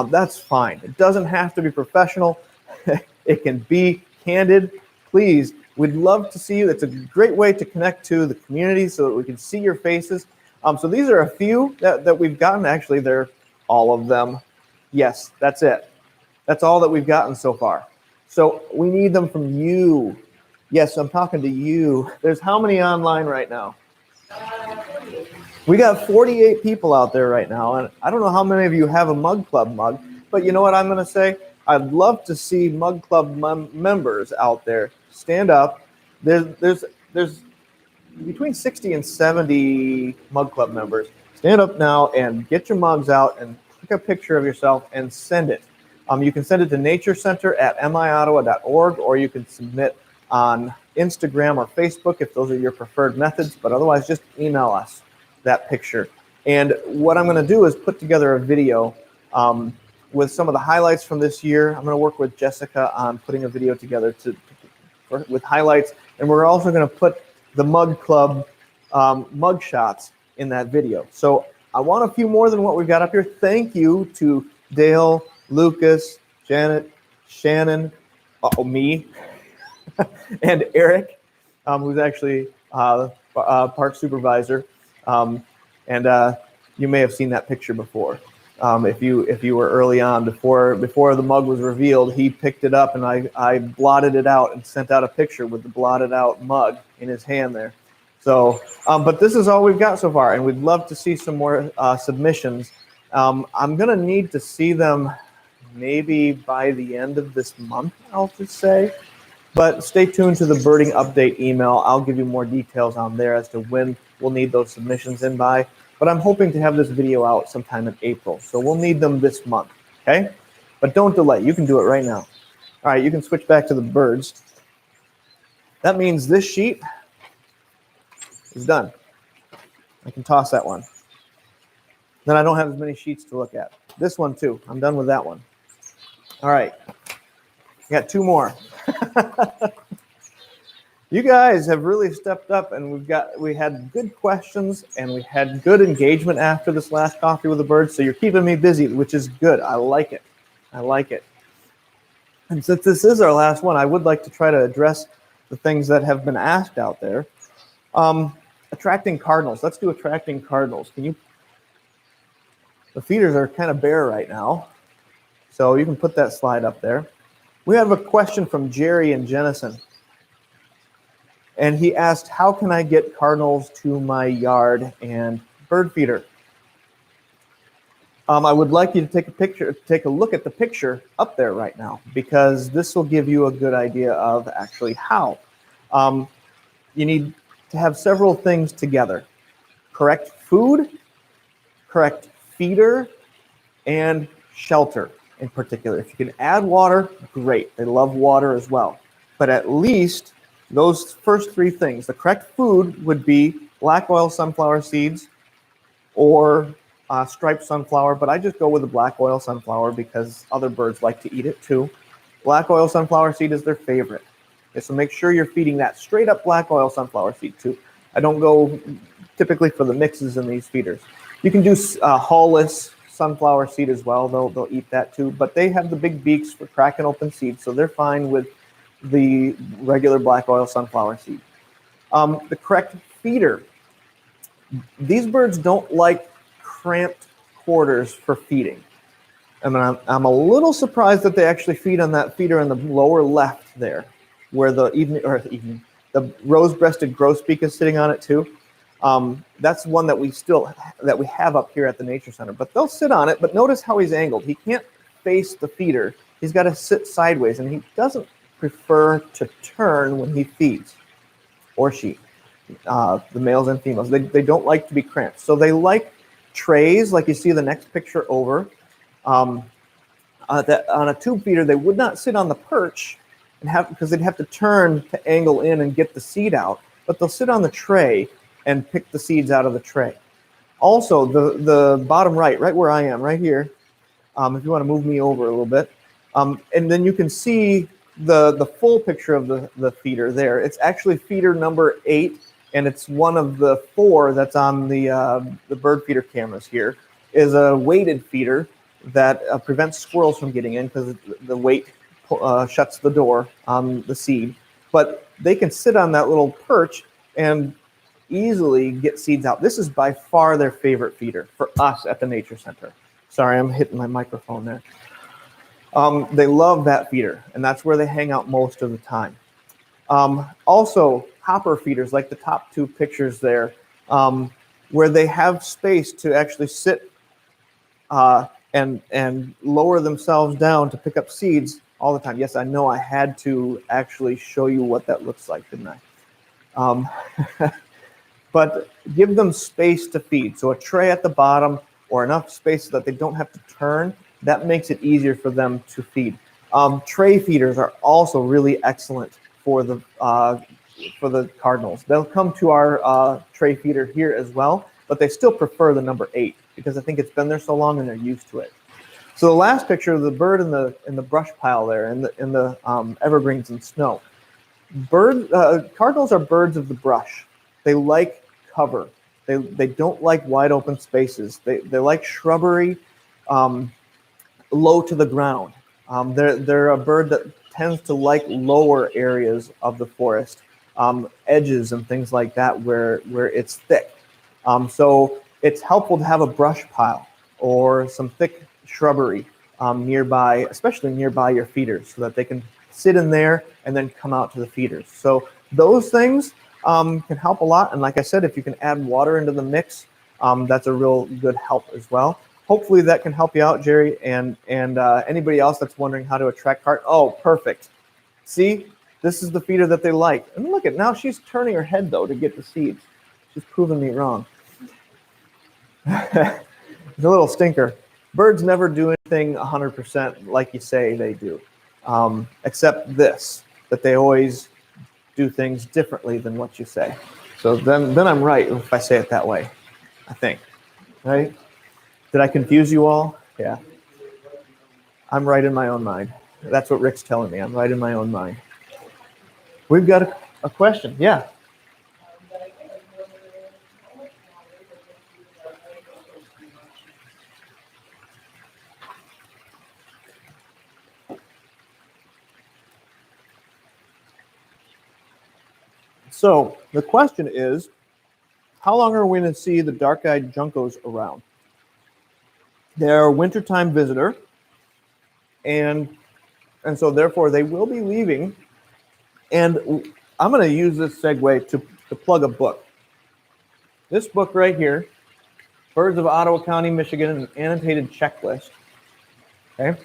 That's fine. It doesn't have to be professional. It can be candid. Please, we'd love to see you. It's a great way to connect to the community so that we can see your faces. So these are a few that we've gotten. Actually, they're all of them. Yes, that's it. That's all that we've gotten so far. So we need them from you. Yes, I'm talking to you. There's how many online right now? We got 48 people out there right now, and I don't know how many of you have a Mug Club mug, but you know what I'm going to say? I'd love to see Mug Club members out there stand up. There's between 60 and 70 Mug Club members. Stand up now and get your mugs out and take a picture of yourself and send it. You can send it to naturecenter@miottawa.org, or you can submit on Instagram or Facebook if those are your preferred methods, but otherwise just email us that picture. And what I'm going to do is put together a video with some of the highlights from this year. I'm going to work with Jessica on putting a video together with highlights, and we're also going to put the Mug Club mug shots in that video. So I want a few more than what we've got up here. Thank you to Dale, Lucas, Janet, Shannon, me, and Eric, who's actually park supervisor. And you may have seen that picture before. If you were early on, before the mug was revealed, he picked it up and I blotted it out and sent out a picture with the blotted out mug in his hand there. So, but this is all we've got so far, and we'd love to see some more submissions. I'm gonna need to see them maybe by the end of this month, I'll just say. But stay tuned to the birding update email. I'll give you more details on there as to when we'll need those submissions in by. But I'm hoping to have this video out sometime in April. So we'll need them this month, okay? But don't delay. You can do it right now. All right, you can switch back to the birds. That means this sheet is done. I can toss that one. Then I don't have as many sheets to look at. This one too. I'm done with that one. All right. I got two more. You guys have really stepped up, and we had good questions and we had good engagement after this last Coffee with the Birds. So you're keeping me busy, which is good. I like it. I like it. And since this is our last one, I would like to try to address the things that have been asked out there. Attracting cardinals. Let's do attracting cardinals. Can you? The feeders are kind of bare right now, so you can put that slide up there. We have a question from Jerry in Jenison. And he asked, how can I get cardinals to my yard and bird feeder? I would like you to take a look at the picture up there right now, because this will give you a good idea of actually how. You need to have several things together. Correct food, correct feeder, and shelter in particular. If you can add water, great. They love water as well. But at least those first three things. The correct food would be black oil sunflower seeds or striped sunflower, but I just go with the black oil sunflower because other birds like to eat it too. Black oil sunflower seed is their favorite. Okay, so make sure you're feeding that straight up black oil sunflower seed too. I don't go typically for the mixes in these feeders. You can do hull-less sunflower seed as well. They'll eat that too, but they have the big beaks for cracking open seeds, so they're fine with the regular black oil sunflower seed. The correct feeder. These birds don't like cramped quarters for feeding. I mean, I'm a little surprised that they actually feed on that feeder in the lower left there, where the the rose-breasted grosbeak is sitting on it too. That's one that we have up here at the Nature Center. But they'll sit on it. But notice how he's angled. He can't face the feeder. He's got to sit sideways, and he doesn't prefer to turn when he feeds, or she. The males and females, they don't like to be cramped. So they like trays, like you see the next picture over. That on a tube feeder, they would not sit on the perch because they'd have to turn to angle in and get the seed out. But they'll sit on the tray and pick the seeds out of the tray. Also, the bottom right where I am, right here, if you want to move me over a little bit, and then you can see the full picture of the feeder there. It's actually feeder number 8, and it's one of the 4 that's on the bird feeder cameras here. Is a weighted feeder that prevents squirrels from getting in because the weight shuts the door on the seed. But they can sit on that little perch and easily get seeds out. This is by far their favorite feeder for us at the Nature Center. Sorry, I'm hitting my microphone there. They love that feeder, and that's where they hang out most of the time. Also, hopper feeders, like the top 2 pictures there, where they have space to actually sit and lower themselves down to pick up seeds all the time. Yes, I know I had to actually show you what that looks like, didn't I? But give them space to feed. So a tray at the bottom or enough space so that they don't have to turn, that makes it easier for them to feed. Tray feeders are also really excellent for the cardinals. They'll come to our tray feeder here as well, but they still prefer the number 8 because I think it's been there so long and they're used to it. So the last picture of the bird in the brush pile there, in the evergreens and snow. Cardinals are birds of the brush. They like cover. They don't like wide open spaces. They like shrubbery, low to the ground. They're a bird that tends to like lower areas of the forest, edges and things like that where it's thick. So it's helpful to have a brush pile or some thick shrubbery nearby, especially nearby your feeders, so that they can sit in there and then come out to the feeders. So those things can help a lot. And like I said, if you can add water into the mix, that's a real good help as well. Hopefully that can help you out, Jerry, and anybody else that's wondering how to attract carp. Oh, perfect. See, this is the feeder that they like. And look at, now she's turning her head, though, to get the seeds. She's proving me wrong. It's a little stinker. Birds never do anything 100% like you say they do, except this, that they always do things differently than what you say. So then I'm right if I say it that way, I think, right? Did I confuse you all? Yeah. I'm right in my own mind. That's what Rick's telling me. I'm right in my own mind. We've got a question. Yeah. So the question is, how long are we going to see the dark-eyed juncos around? They're a wintertime visitor, and so therefore they will be leaving. And I'm going to use this segue to plug a book. This book right here, Birds of Ottawa County, Michigan, an annotated checklist. Okay.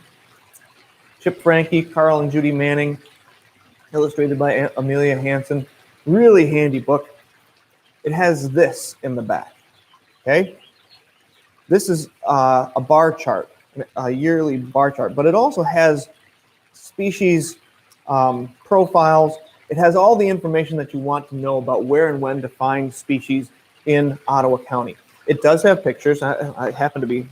Chip Frankie, Carl and Judy Manning, illustrated by Amelia Hansen. Really handy book. It has this in the back. Okay. This is a bar chart, a yearly bar chart, but it also has species profiles. It has all the information that you want to know about where and when to find species in Ottawa County. It does have pictures. I happen to be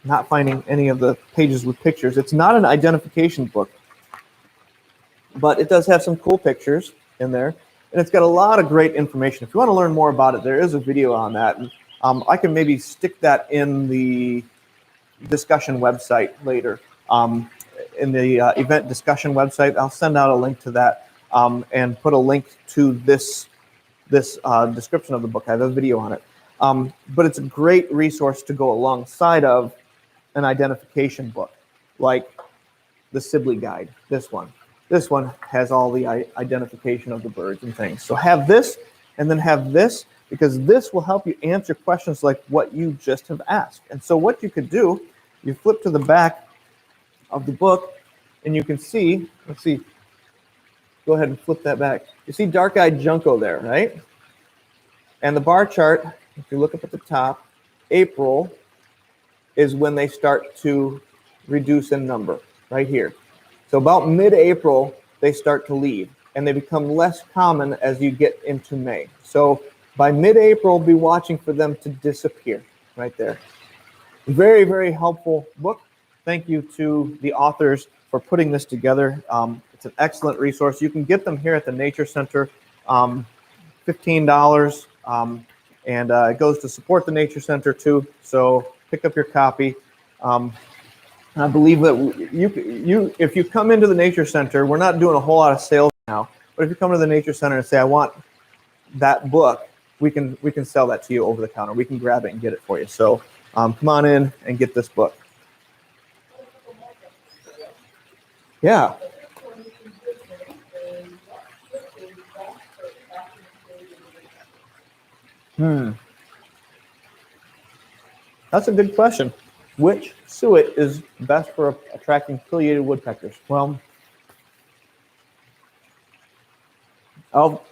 not finding any of the pages with pictures. It's not an identification book, but it does have some cool pictures in there, and it's got a lot of great information. If you want to learn more about it, there is a video on that. And, I can maybe stick that in the discussion website later. In the event discussion website, I'll send out a link to that and put a link to this description of the book. I have a video on it. But it's a great resource to go alongside of an identification book, like the Sibley Guide, this one. This one has all the identification of the birds and things. So have this and then have this, because this will help you answer questions like what you just have asked. And so what you could do, you flip to the back of the book and you can see, let's see, go ahead and flip that back. You see dark-eyed junco there, right? And the bar chart, if you look up at the top, April is when they start to reduce in number, right here. So about mid-April, they start to leave, and they become less common as you get into May. So by mid-April, be watching for them to disappear right there. Very, very helpful book. Thank you to the authors for putting this together. It's an excellent resource. You can get them here at the Nature Center, $15, and it goes to support the Nature Center too. So pick up your copy. I believe that if you come into the Nature Center, we're not doing a whole lot of sales now, but if you come to the Nature Center and say, I want that book, we can sell that to you over the counter. We can grab it and get it for you. So come on in and get this book. Yeah. That's a good question. Which suet is best for attracting pileated woodpeckers? Well, I'll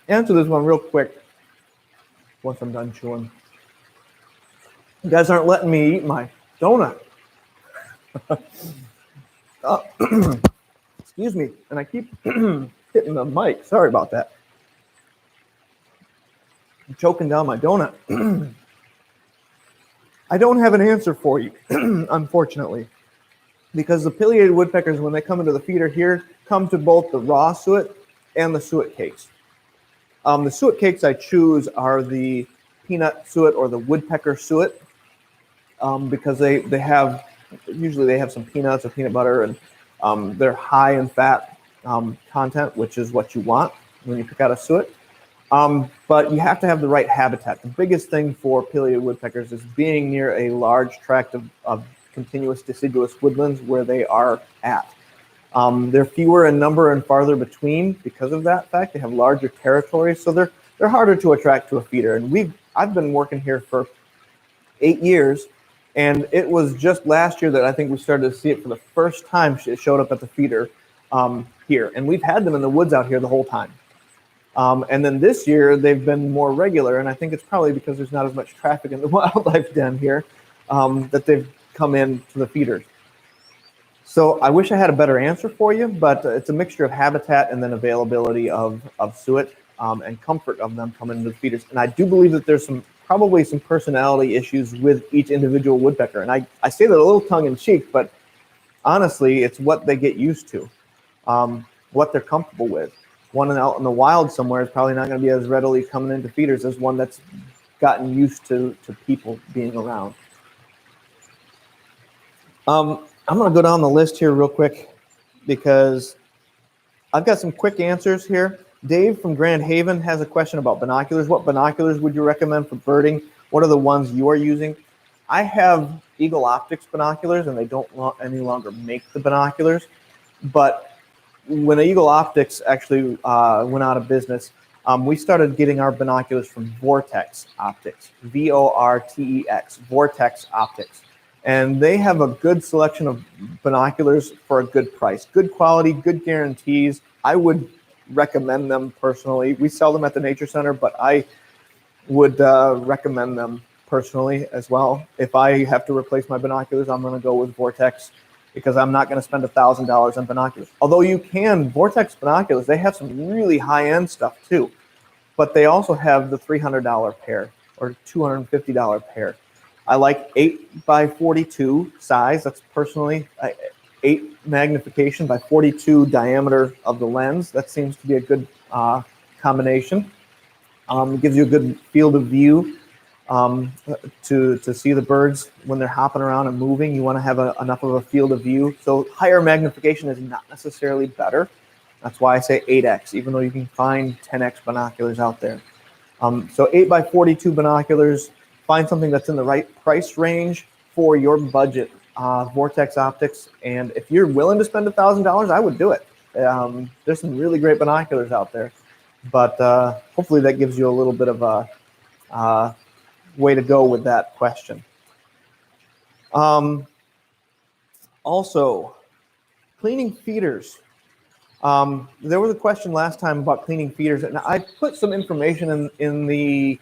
answer this one real quick once I'm done chewing. You guys aren't letting me eat my donut. Excuse me, and I keep hitting the mic. Sorry about that. I'm choking down my donut. I don't have an answer for you, unfortunately, because the pileated woodpeckers, when they come into the feeder here, come to both the raw suet and the suet cakes. The suet cakes I choose are the peanut suet or the woodpecker suet, because they have some peanuts or peanut butter, and they're high in fat content, which is what you want when you pick out a suet. But you have to have the right habitat. The biggest thing for pileated woodpeckers is being near a large tract of continuous deciduous woodlands where they are at. They're fewer in number and farther between because of that fact. They have larger territories, so they're harder to attract to a feeder. And I've been working here for 8 years, and it was just last year that I think we started to see it for the first time. It showed up at the feeder here, and we've had them in the woods out here the whole time. And then this year they've been more regular, and I think it's probably because there's not as much traffic in the wildlife den here that they've come in to the feeders. So I wish I had a better answer for you, but it's a mixture of habitat and then availability of suet and comfort of them coming into the feeders. And I do believe that there's probably some personality issues with each individual woodpecker. And I say that a little tongue-in-cheek, but honestly, it's what they get used to, what they're comfortable with. One out in the wild somewhere is probably not going to be as readily coming into feeders as one that's gotten used to people being around. I'm going to go down the list here real quick because I've got some quick answers here. Dave from Grand Haven has a question about binoculars. What binoculars would you recommend for birding? What are the ones you are using? I have Eagle Optics binoculars, and they don't any longer make the binoculars. But when Eagle Optics actually went out of business, we started getting our binoculars from Vortex Optics, V-O-R-T-E-X, Vortex Optics. And they have a good selection of binoculars for a good price. Good quality, good guarantees. I would recommend them personally. We sell them at the Nature Center, but I would recommend them personally as well. If I have to replace my binoculars, I'm going to go with Vortex because I'm not going to spend $1,000 on binoculars. Although you can, Vortex binoculars, they have some really high-end stuff too. But they also have the $300 pair or $250 pair. I like 8x42 size. That's personally 8 magnification by 42 diameter of the lens. That seems to be a good combination. It gives you a good field of view to see the birds when they're hopping around and moving. You want to have enough of a field of view. So higher magnification is not necessarily better. That's why I say 8x, even though you can find 10x binoculars out there. So 8x42 binoculars. Find something that's in the right price range for your budget, Vortex Optics. And if you're willing to spend $1,000, I would do it. There's some really great binoculars out there. But hopefully that gives you a little bit of a way to go with that question. Also, cleaning feeders. There was a question last time about cleaning feeders, and I put some information in the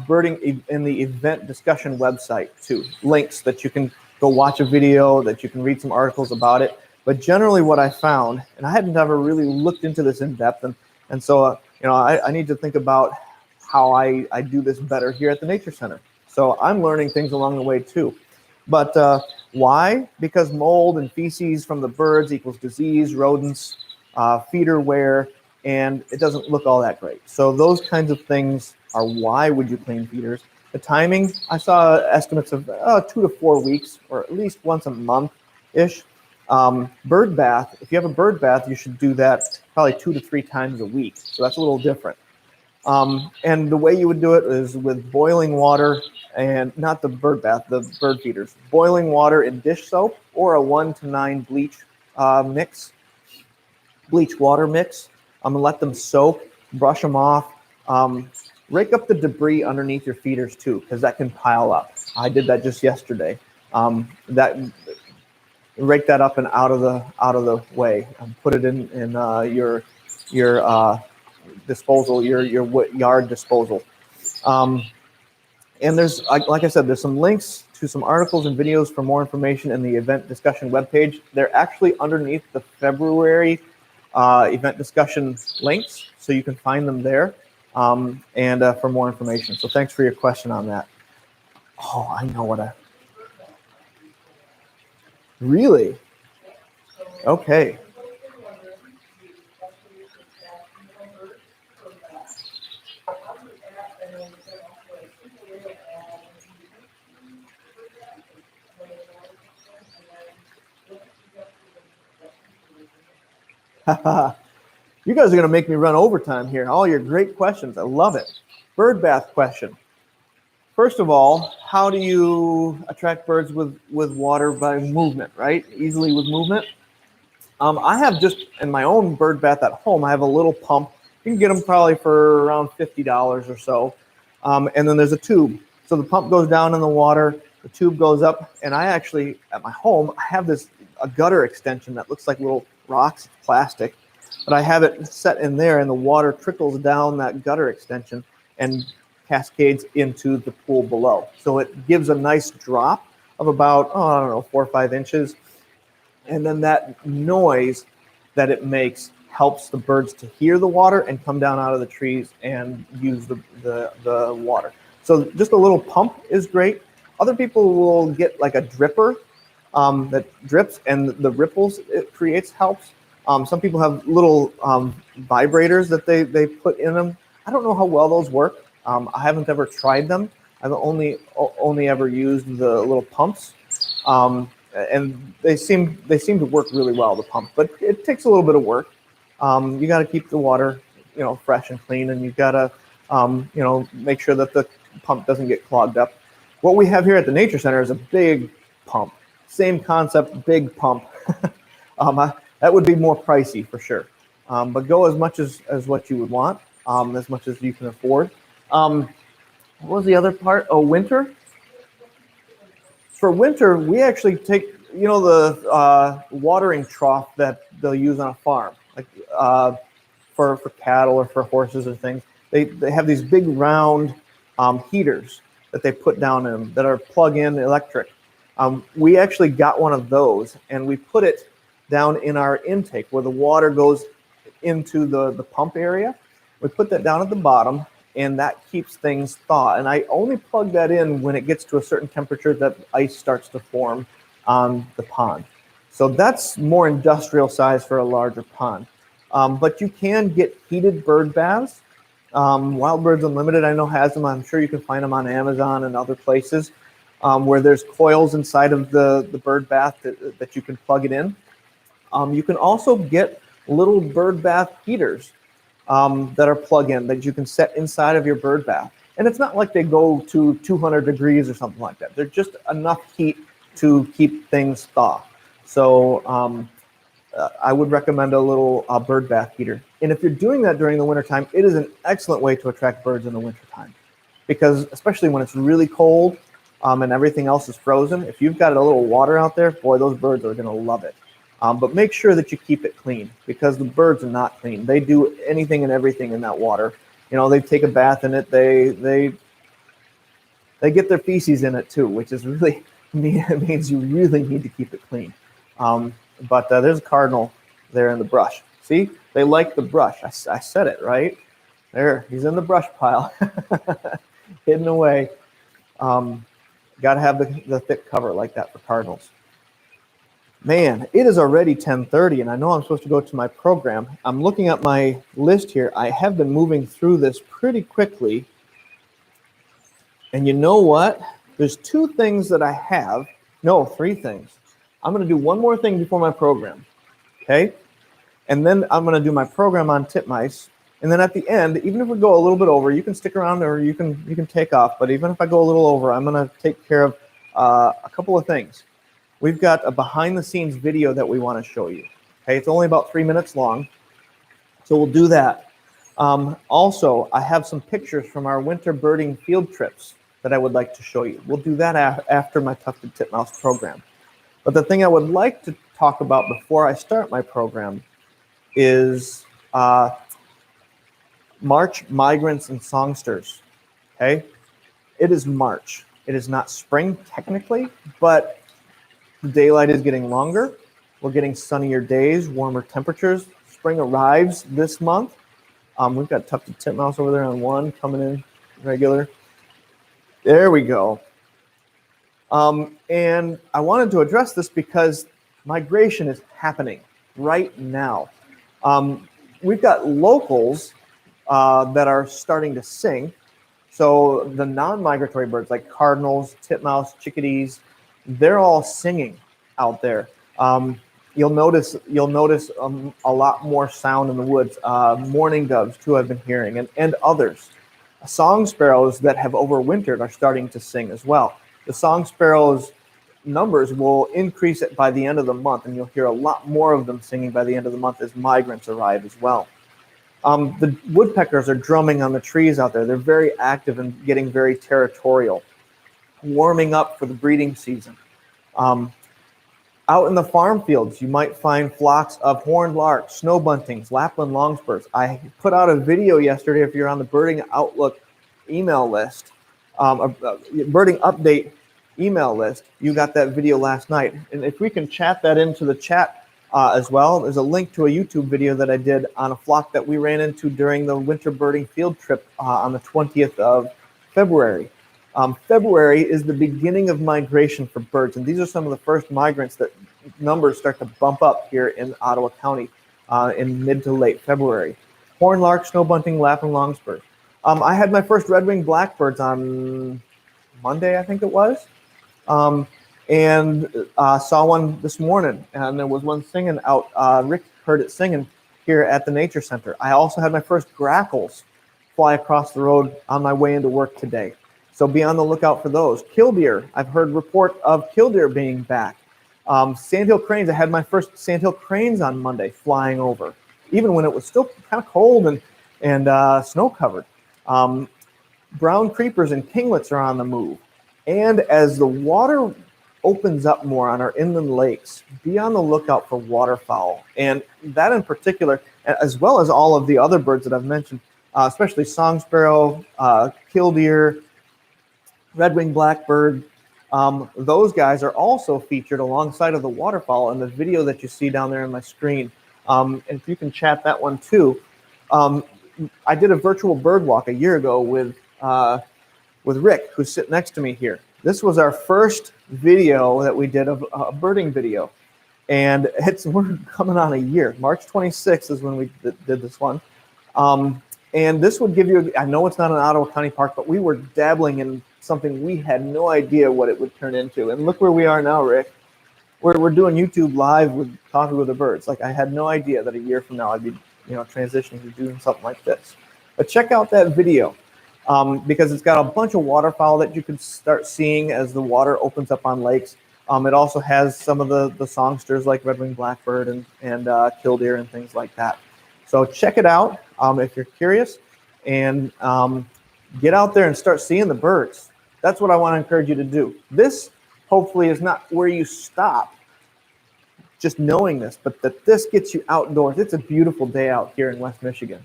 birding in the event discussion website too. Links that you can go watch a video, that you can read some articles about it. But generally what I found, and I hadn't ever really looked into this in depth, and so I need to think about how I do this better here at the Nature Center. So I'm learning things along the way too. But Why? Because mold and feces from the birds equals disease, rodents, feeder wear, and it doesn't look all that great. So those kinds of things are why would you clean feeders. The timing, I saw estimates of 2 to 4 weeks, or at least once a month-ish. Bird bath, if you have a bird bath, you should do that probably 2 to 3 times a week. So that's a little different. And the way you would do it is with boiling water, and not the bird bath, the bird feeders. Boiling water in dish soap or a 1 to 9 bleach water mix. And let them soak, brush them off. Rake up the debris underneath your feeders too, because that can pile up. I did that just yesterday. Rake that up and out of the way, and put it in your disposal, your yard disposal. And there's, like I said, there's some links to some articles and videos for more information in the event discussion webpage. They're actually underneath the February event discussion links, so you can find them there for more information. So thanks for your question on that. Oh, I know what really? Okay. You guys are going to make me run overtime here. All your great questions. I love it. Bird bath question. First of all, how do you attract birds with water? By movement, right? Easily with movement. I have just in my own bird bath at home, I have a little pump. You can get them probably for around $50 or so. And then there's a tube. So the pump goes down in the water, the tube goes up, and I actually, at my home, I have a gutter extension that looks like little rocks, plastic, but I have it set in there, and the water trickles down that gutter extension and cascades into the pool below. So it gives a nice drop of about, I don't know, 4 or 5 inches. And then that noise that it makes helps the birds to hear the water and come down out of the trees and use the water. So just a little pump is great. Other people will get like a dripper that drips, and the ripples it creates helps. Some people have little vibrators that they put in them. I don't know how well those work. I haven't ever tried them. I've only ever used the little pumps, and they seem to work really well, the pump. But it takes a little bit of work. You got to keep the water, fresh and clean, and you got to, make sure that the pump doesn't get clogged up. What we have here at the Nature Center is a big pump. Same concept, big pump. That would be more pricey for sure. But go as much as what you would want, as much as you can afford. What was the other part? Oh, winter. For winter, we actually take, the watering trough that they'll use on a farm, like for cattle or for horses or things. They have these big round heaters that they put down in them that are plug-in electric. We actually got one of those, and we put it down in our intake where the water goes into the pump area. We put that down at the bottom, and that keeps things thawed. And I only plug that in when it gets to a certain temperature that ice starts to form on the pond. So that's more industrial size for a larger pond. But you can get heated bird baths. Wild Birds Unlimited, I know, has them. I'm sure you can find them on Amazon and other places where there's coils inside of the bird bath that you can plug it in. You can also get little bird bath heaters that are plug-in that you can set inside of your bird bath. And it's not like they go to 200 degrees or something like that. They're just enough heat to keep things thaw. So I would recommend a little bird bath heater. And if you're doing that during the wintertime, it is an excellent way to attract birds in the wintertime. Because especially when it's really cold and everything else is frozen, if you've got a little water out there, boy, those birds are going to love it. But make sure that you keep it clean, because the birds are not clean. They do anything and everything in that water. They take a bath in it. They get their feces in it too, which is really means you really need to keep it clean. But there's a cardinal there in the brush. See, they like the brush. I said it right there. He's in the brush pile, hidden away. Got to have the thick cover like that for cardinals. Man, it is already 10:30, and I know I'm supposed to go to my program. I'm looking at my list here. I have been moving through this pretty quickly. And you know what? There's two things that I have. No, three things. I'm going to do one more thing before my program, okay? And then I'm going to do my program on Titmice. And then at the end, even if we go a little bit over, you can stick around or you can take off. But even if I go a little over, I'm going to take care of a couple of things. We've got a behind-the-scenes video that we want to show you. Okay, it's only about 3 minutes long, so we'll do that. Also, I have some pictures from our winter birding field trips that I would like to show you. We'll do that after my Tufted Titmouse program. But the thing I would like to talk about before I start my program is March migrants and songsters. Okay, it is March. It is not spring technically, but the daylight is getting longer. We're getting sunnier days, warmer temperatures. Spring arrives this month. We've got Tufted Titmouse over there on one coming in regular. There we go. And I wanted to address this because migration is happening right now. We've got locals that are starting to sing. So the non-migratory birds like cardinals, titmouse, chickadees, they're all singing out there. You'll notice a lot more sound in the woods. Mourning doves too, I've been hearing, and others. Song sparrows that have overwintered are starting to sing as well. The song sparrows numbers will increase it by the end of the month, and you'll hear a lot more of them singing by the end of the month as migrants arrive as well. The woodpeckers are drumming on the trees out there. They're very active and getting very territorial, warming up for the breeding season. Out in the farm fields, you might find flocks of horned larks, snow buntings, Lapland longspurs. I put out a video yesterday, if you're on the Birding Outlook email list, Birding Update email list, you got that video last night. And if we can chat that into the chat as well, there's a link to a YouTube video that I did on a flock that we ran into during the winter birding field trip on the 20th of February. February is the beginning of migration for birds, and these are some of the first migrants that numbers start to bump up here in Ottawa County in mid to late February. Horned lark, snow bunting, Lapland longspur. I had my first red-winged blackbirds on Monday, I think it was, and saw one this morning, and there was one singing out. Rick heard it singing here at the Nature Center. I also had my first grackles fly across the road on my way into work today. So be on the lookout for those. Killdeer, I've heard report of killdeer being back. Sandhill cranes, I had my first sandhill cranes on Monday flying over, even when it was still kind of cold and snow covered. Brown creepers and kinglets are on the move. And as the water opens up more on our inland lakes, be on the lookout for waterfowl. And that in particular, as well as all of the other birds that I've mentioned, especially song sparrow, killdeer, red-winged blackbird, those guys are also featured alongside of the waterfowl in the video that you see down there on my screen. And if you can chat that one too. I did a virtual bird walk a year ago with Rick, who's sitting next to me here. This was our first video that we did of a birding video. And we're coming on a year. March 26th is when we did this one. And this would give you, I know it's not an Ottawa County park, but we were dabbling in something we had no idea what it would turn into. And look where we are now, Rick. We're doing YouTube live with Coffee with the Birds. Like, I had no idea that a year from now I'd be, transitioning to doing something like this. But check out that video because it's got a bunch of waterfowl that you can start seeing as the water opens up on lakes. It also has some of the songsters like red-winged blackbird and killdeer and things like that. So check it out if you're curious, and get out there and start seeing the birds. That's what I want to encourage you to do. This hopefully is not where you stop, just knowing this, but that this gets you outdoors. It's a beautiful day out here in West Michigan.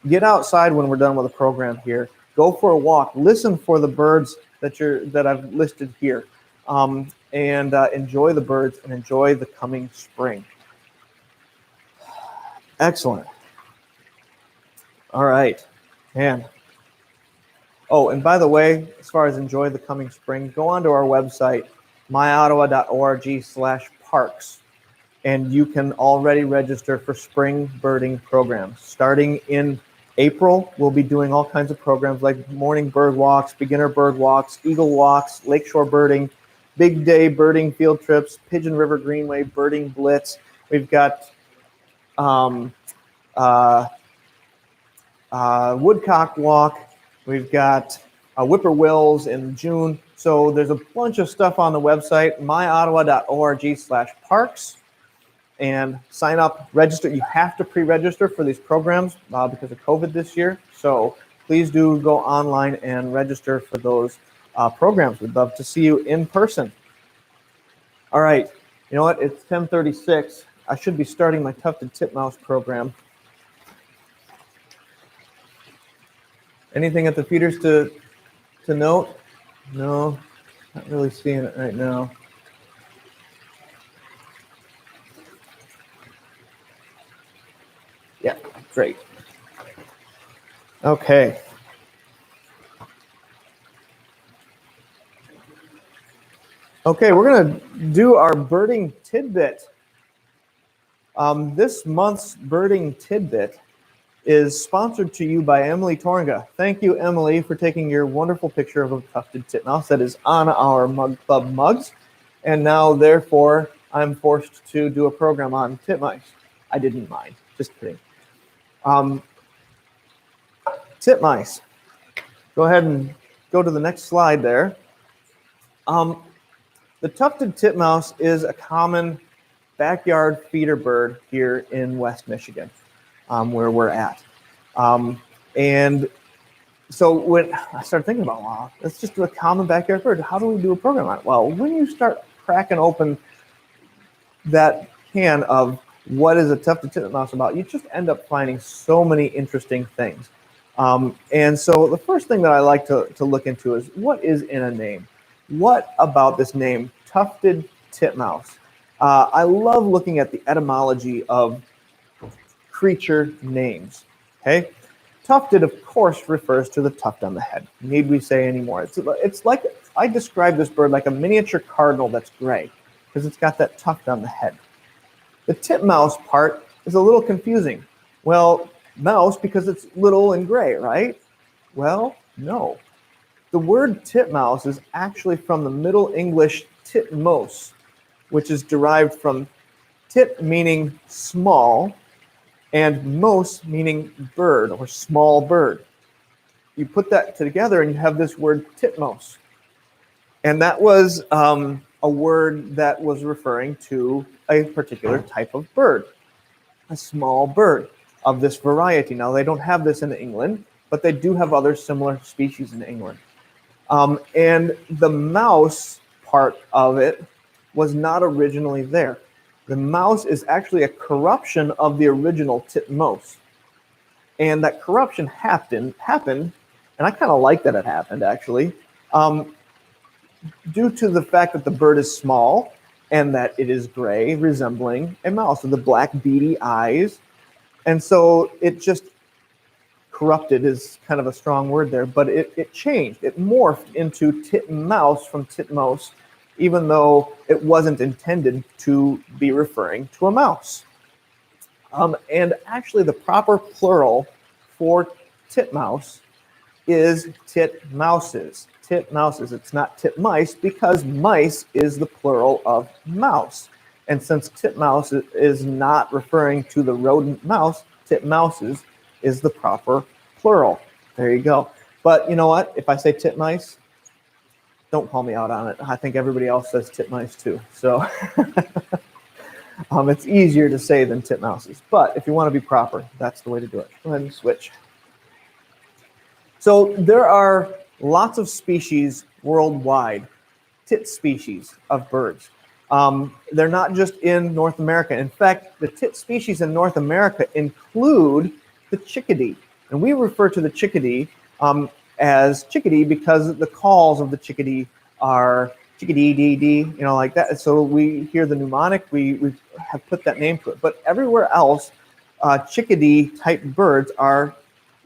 Get outside when we're done with the program here. Go for a walk. Listen for the birds that I've listed here, and enjoy the birds and enjoy the coming spring. Excellent. All right, man. Oh, and by the way, as far as enjoy the coming spring, go onto our website, myottawa.org/parks. and you can already register for spring birding programs. Starting in April, we'll be doing all kinds of programs like morning bird walks, beginner bird walks, eagle walks, lakeshore birding, big day birding field trips, Pigeon River Greenway birding blitz. We've got woodcock walk. We've got whippoorwills in June. So there's a bunch of stuff on the website, myottawa.org/parks. And sign up, register. You have to pre-register for these programs because of COVID this year. So please do go online and register for those programs. We'd love to see you in person. All right, you know what? It's 10:36. I should be starting my Tufted Titmouse program. Anything at the feeders to note? No, not really seeing it right now. Yeah, great. Okay. Okay, we're going to do our birding tidbit. This month's birding tidbit is sponsored to you by Emily Tornga. Thank you, Emily, for taking your wonderful picture of a tufted titmouse that is on our Mug Club mugs. And now, therefore, I'm forced to do a program on titmice. I didn't mind. Just kidding. Titmice. Go ahead and go to the next slide there. The tufted titmouse is a common backyard feeder bird here in West Michigan, where we're at. And so when I started thinking about, wow, it's just a common backyard bird. How do we do a program on it? Well, when you start cracking open that can of what is a tufted titmouse about, you just end up finding so many interesting things. And so the first thing that I like to look into is what is in a name? What about this name, tufted titmouse? I love looking at the etymology of creature names, okay? Tufted, of course, refers to the tuft on the head. Need we say any more? It's like, I describe this bird like a miniature cardinal that's gray, because it's got that tuft on the head. The titmouse part is a little confusing. Well, mouse because it's little and gray, right? Well, no. The word titmouse is actually from the Middle English Titmouse, which is derived from tit meaning small and mos meaning bird or small bird. You put that together and you have this word titmouse. And that was a word that was referring to a particular type of bird, a small bird of this variety. Now, they don't have this in England, but they do have other similar species in England. And the mouse part of it was not originally there. The mouse is actually a corruption of the original titmouse. And that corruption happened, and I kind of like that it happened, actually, due to the fact that the bird is small and that it is gray, resembling a mouse with the black beady eyes. And so it just corrupted is kind of a strong word there, but it changed. It morphed into titmouse from titmouse, even though it wasn't intended to be referring to a mouse. And actually the proper plural for titmouse is titmouses. Titmouses. It's not titmice because mice is the plural of mouse. And since titmouse is not referring to the rodent mouse, titmouses is the proper plural. There you go. But you know what? If I say titmice, don't call me out on it. I think everybody else says titmice too. So it's easier to say than titmouses. But if you want to be proper, that's the way to do it. Go ahead and switch. So there are lots of species worldwide, tit species of birds. They're not just in North America. In fact, the tit species in North America include the chickadee. And we refer to the chickadee as chickadee because the calls of the chickadee are chickadee, dee, dee, you know, like that. So we hear the mnemonic, we have put that name to it. But everywhere else, chickadee type birds are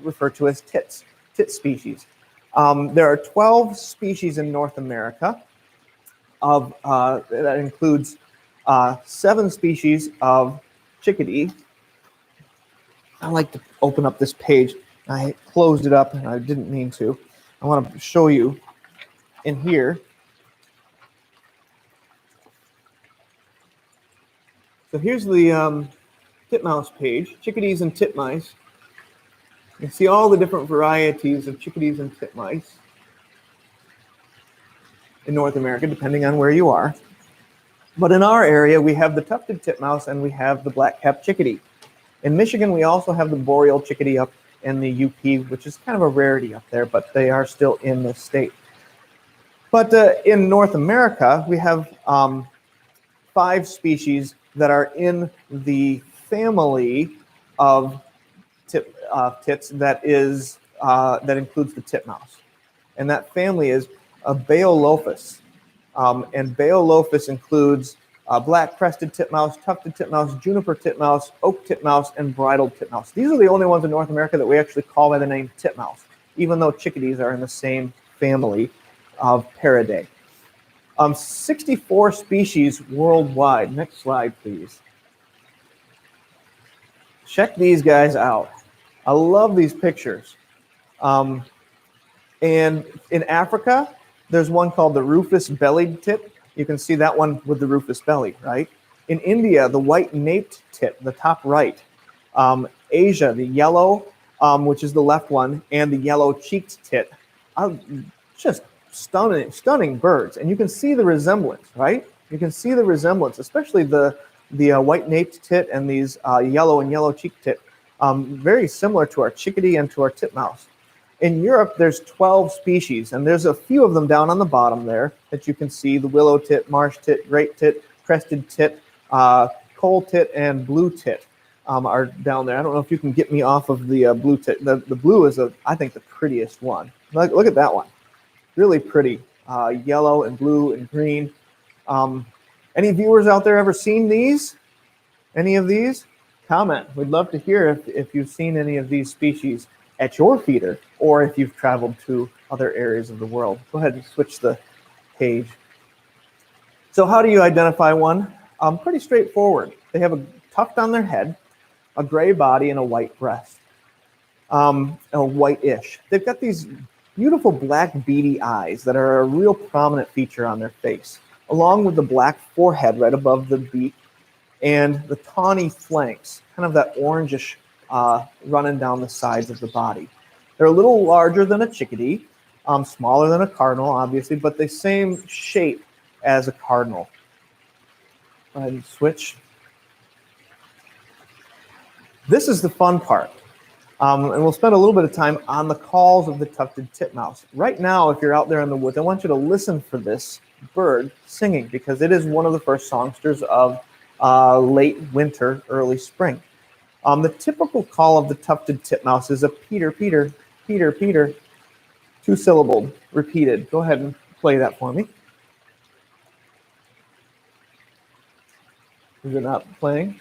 referred to as tit species. There are 12 species in North America. That includes 7 species of chickadee. I like to open up this page. I closed it up and I didn't mean to. I want to show you in here. So here's the titmouse page, chickadees and titmice. You can see all the different varieties of chickadees and titmice in North America, depending on where you are. But in our area, we have the tufted titmouse and we have the black-capped chickadee. In Michigan, we also have the boreal chickadee up in the UP, which is kind of a rarity up there, but they are still in the state. But in North America, we have 5 species that are in the family of tits that includes the titmouse. And that family is Beolophus. And Beolophus includes black-crested titmouse, tufted titmouse, juniper titmouse, oak titmouse, and bridled titmouse. These are the only ones in North America that we actually call by the name titmouse, even though chickadees are in the same family of Paridae. 64 species worldwide. Next slide, please. Check these guys out. I love these pictures. And in Africa, there's one called the rufous-bellied tit. You can see that one with the rufous belly, right? In India, the white-naped tit, the top right. Asia, the yellow, which is the left one, and the yellow-cheeked tit. Just stunning birds. And you can see the resemblance, right? You can see the resemblance, especially the white-naped tit and these yellow and yellow-cheeked tit. Very similar to our chickadee and to our titmouse. In Europe, there's 12 species, and there's a few of them down on the bottom there that you can see. The willow tit, marsh tit, great tit, crested tit, coal tit, and blue tit are down there. I don't know if you can get me off of the blue tit. The blue is, I think, the prettiest one. Look at that one. Really pretty. Yellow and blue and green. Any viewers out there ever seen these? Any of these? Comment. We'd love to hear if you've seen any of these species at your feeder, or if you've traveled to other areas of the world. Go ahead and switch the page. So how do you identify one? Pretty straightforward. They have a tuft on their head, a gray body, and a white breast, a whitish. They've got these beautiful black beady eyes that are a real prominent feature on their face, along with the black forehead right above the beak, and the tawny flanks, kind of that orangish running down the sides of the body. They're a little larger than a chickadee, smaller than a cardinal, obviously, but the same shape as a cardinal. Go ahead and switch. This is the fun part, and we'll spend a little bit of time on the calls of the tufted titmouse. Right now, if you're out there in the woods, I want you to listen for this bird singing, because it is one of the first songsters of late winter, early spring. The typical call of the tufted titmouse is a peter, peter, peter, peter, 2-syllabled, repeated. Go ahead and play that for me. Is it not playing?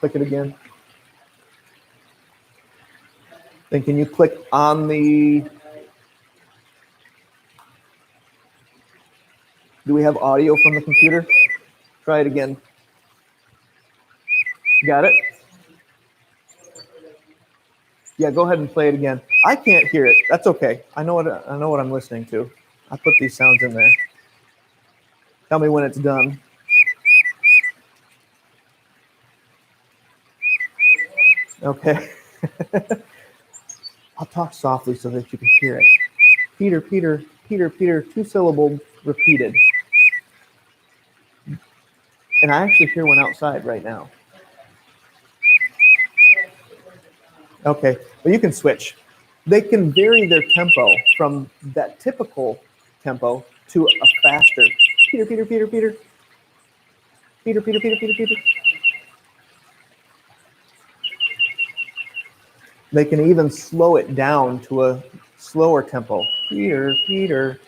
Click it again. Then can you click on the... Do we have audio from the computer? Try it again. Got it? Yeah, go ahead and play it again. I can't hear it. That's okay. I know what I'm listening to. I put these sounds in there. Tell me when it's done. Okay. I'll talk softly so that you can hear it. Peter, Peter, Peter, Peter, 2-syllable, repeated. And I actually hear one outside right now. Okay, well, you can switch. They can vary their tempo from that typical tempo to a faster. Peter, Peter, Peter, Peter. Peter, Peter, Peter, Peter, Peter. They can even slow it down to a slower tempo. Peter, Peter.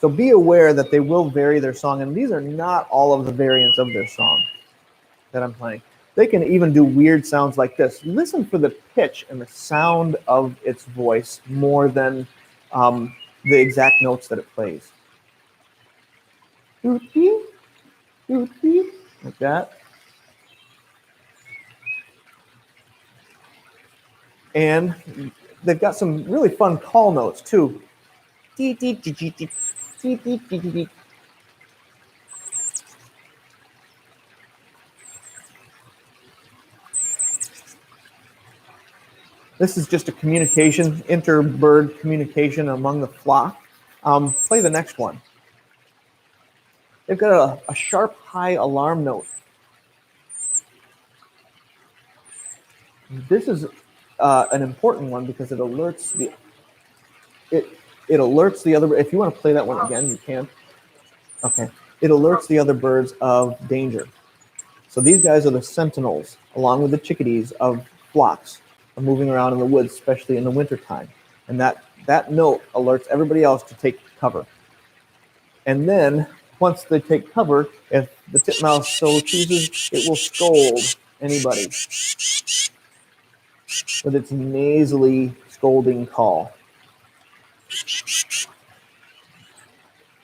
So be aware that they will vary their song, and these are not all of the variants of their song that I'm playing. They can even do weird sounds like this. Listen for the pitch and the sound of its voice more than the exact notes that it plays. Like that. And they've got some really fun call notes too. This is just a communication, inter-bird communication among the flock. Play the next one. They've got a sharp, high alarm note. This is an important one because it alerts the other. If you want to play that one again, you can. Okay. It alerts the other birds of danger. So these guys are the sentinels, along with the chickadees of flocks, are moving around in the woods, especially in the wintertime. And that note alerts everybody else to take cover. And then, once they take cover, if the titmouse so chooses, it will scold anybody with its nasally scolding call.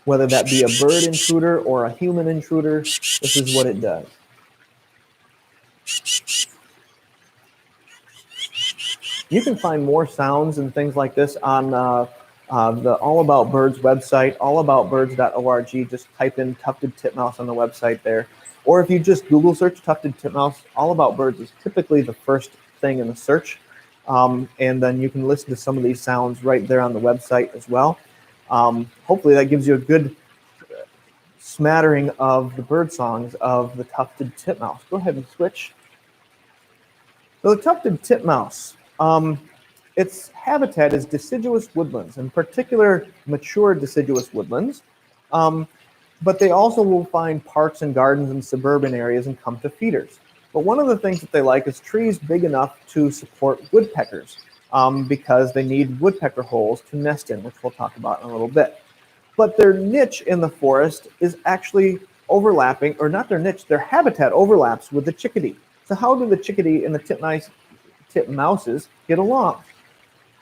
Whether that be a bird intruder or a human intruder, this is what it does. You can find more sounds and things like this on the All About Birds website, allaboutbirds.org. Just type in tufted titmouse on the website there. Or if you just Google search tufted titmouse, All About Birds is typically the first thing in the search. And then you can listen to some of these sounds right there on the website as well. Hopefully that gives you a good smattering of the bird songs of the tufted titmouse. Go ahead and switch. So the tufted titmouse, its habitat is deciduous woodlands, in particular mature deciduous woodlands. But they also will find parks and gardens in suburban areas and come to feeders. But one of the things that they like is trees big enough to support woodpeckers, because they need woodpecker holes to nest in, which we'll talk about in a little bit. But their niche in the forest is actually overlapping, or not their niche, their habitat overlaps with the chickadee. So how do the chickadee and the titmouses get along?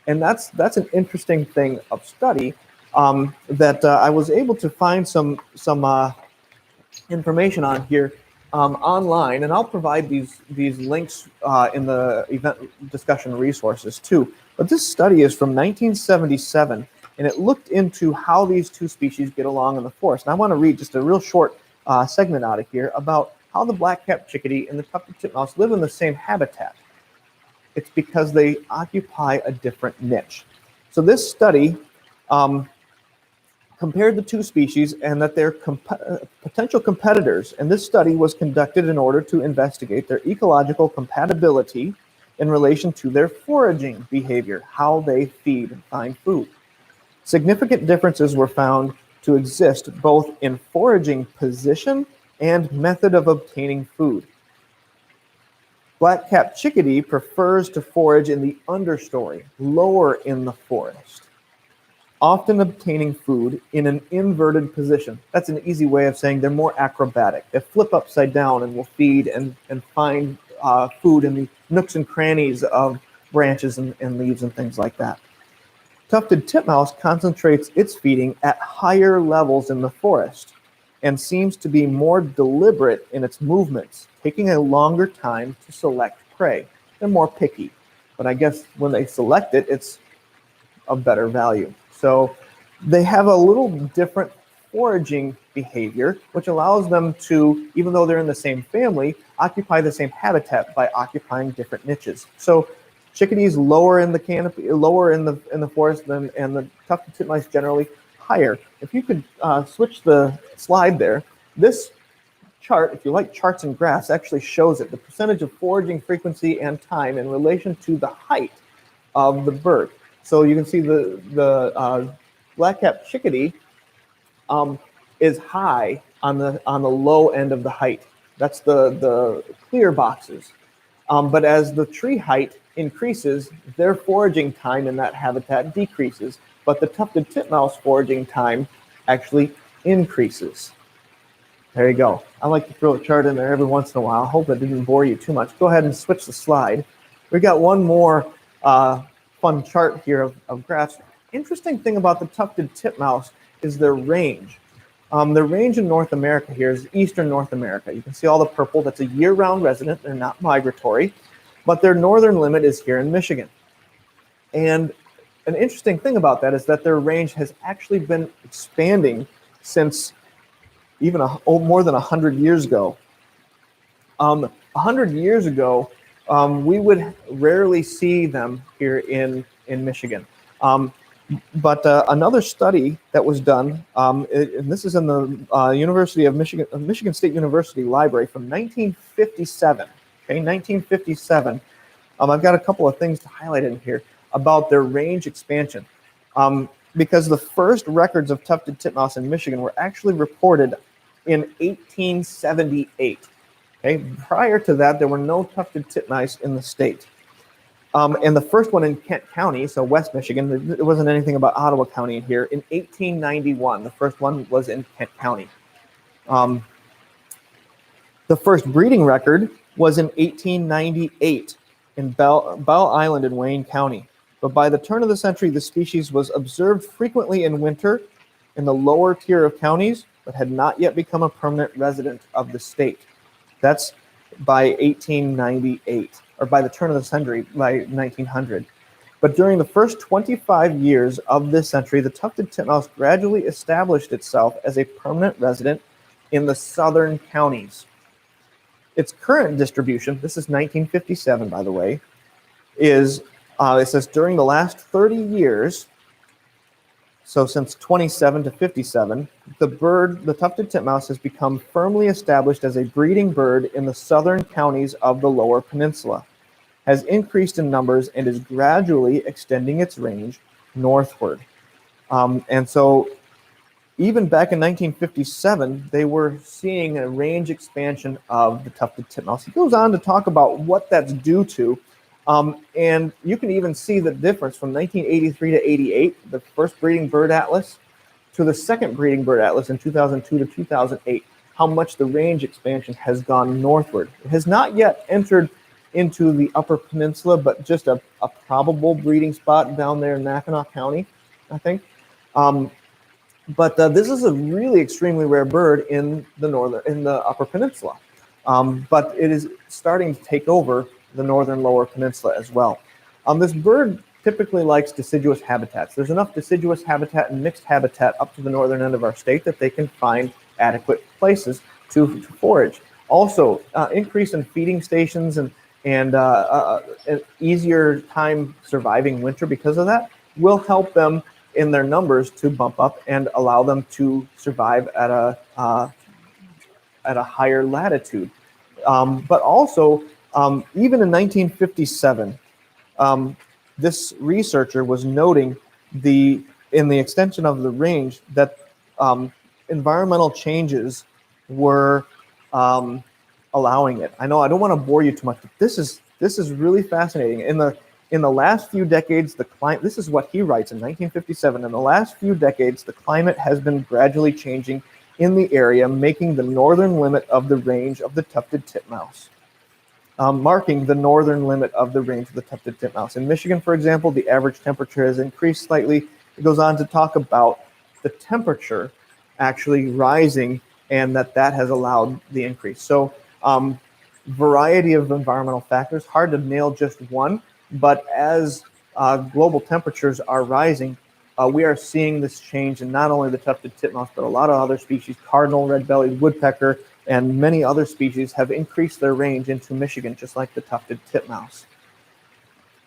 And that's an interesting thing of study that I was able to find some information on here online, and I'll provide these links in the event discussion resources too. But this study is from 1977, and it looked into how these two species get along in the forest. And I want to read just a real short segment out of here about how the black-capped chickadee and the tufted titmouse live in the same habitat. It's because they occupy a different niche. So this study compared the two species and that they're potential competitors. And this study was conducted in order to investigate their ecological compatibility in relation to their foraging behavior, how they feed and find food. Significant differences were found to exist both in foraging position and method of obtaining food. Black-capped chickadee prefers to forage in the understory, lower in the forest, often obtaining food in an inverted position. That's an easy way of saying they're more acrobatic. They flip upside down and will feed and find food in the nooks and crannies of branches and leaves and things like that. Tufted titmouse concentrates its feeding at higher levels in the forest and seems to be more deliberate in its movements, taking a longer time to select prey. They're more picky, but I guess when they select it, it's of better value. So they have a little different foraging behavior, which allows them to, even though they're in the same family, occupy the same habitat by occupying different niches. So chickadees lower in the canopy, lower in the forest than, and the tufted titmice generally higher. If you could switch the slide there, this chart, if you like charts and graphs, actually shows it, the percentage of foraging frequency and time in relation to the height of the bird. So you can see the black-capped chickadee is high on the low end of the height. That's the clear boxes. But as the tree height increases, their foraging time in that habitat decreases, but the tufted titmouse foraging time actually increases. There you go. I like to throw a chart in there every once in a while. I hope it didn't bore you too much. Go ahead and switch the slide. We got one more fun chart here of graphs. interesting thing about the tufted titmouse is their range. Their range in North America here is eastern North America. You can see all the purple. That's a year-round resident. They're not migratory, but their northern limit is here in Michigan. And an interesting thing about that is that their range has actually been expanding since even more than 100 years ago. 100 years ago, we would rarely see them here in Michigan. But another study that was done, and this is in the University of Michigan, Michigan State University Library from 1957. Okay, 1957. I've got a couple of things to highlight in here about their range expansion, because the first records of tufted titmouse in Michigan were actually reported in 1878. Okay, prior to that, there were no tufted titmice in the state. And the first one in Kent County, so West Michigan, there wasn't anything about Ottawa County in here, in 1891. The first one was in Kent County. The first breeding record was in 1898 in Bell Island in Wayne County. But by the turn of the century, the species was observed frequently in winter in the lower tier of counties, but had not yet become a permanent resident of the state. That's by 1898, or by the turn of the century, by 1900. But during the first 25 years of this century, the tufted titmouse gradually established itself as a permanent resident in the southern counties. Its current distribution, this is 1957, by the way, is, it says during the last 30 years, so since 27 to 57, the tufted titmouse has become firmly established as a breeding bird in the southern counties of the Lower Peninsula, has increased in numbers, and is gradually extending its range northward. And so even back in 1957, they were seeing a range expansion of the tufted titmouse. He goes on to talk about what that's due to. And you can even see the difference from 1983 to 88, the first breeding bird atlas, to the second breeding bird atlas in 2002 to 2008, how much the range expansion has gone northward. It has not yet entered into the Upper Peninsula, but just a probable breeding spot down there in Mackinac County, I think. But this is a really extremely rare bird in the Upper Peninsula. But it is starting to take over the northern Lower Peninsula as well. This bird typically likes deciduous habitats. There's enough deciduous habitat and mixed habitat up to the northern end of our state that they can find adequate places to forage. Also, increase in feeding stations and an easier time surviving winter because of that will help them in their numbers to bump up and allow them to survive at a higher latitude. But also, even in 1957, this researcher was noting in the extension of the range that environmental changes were allowing it. I know I don't want to bore you too much, but this is really fascinating. In the last few decades, the climate. This is what he writes in 1957. In the last few decades, the climate has been gradually changing in the area, making the northern limit of the range of the tufted titmouse. Marking the northern limit of the range of the tufted titmouse. In Michigan, for example, the average temperature has increased slightly. It goes on to talk about the temperature actually rising and that has allowed the increase. So variety of environmental factors, hard to nail just one, but as global temperatures are rising, we are seeing this change in not only the tufted titmouse, but a lot of other species, cardinal, red-bellied woodpecker, and many other species have increased their range into Michigan, just like the tufted titmouse.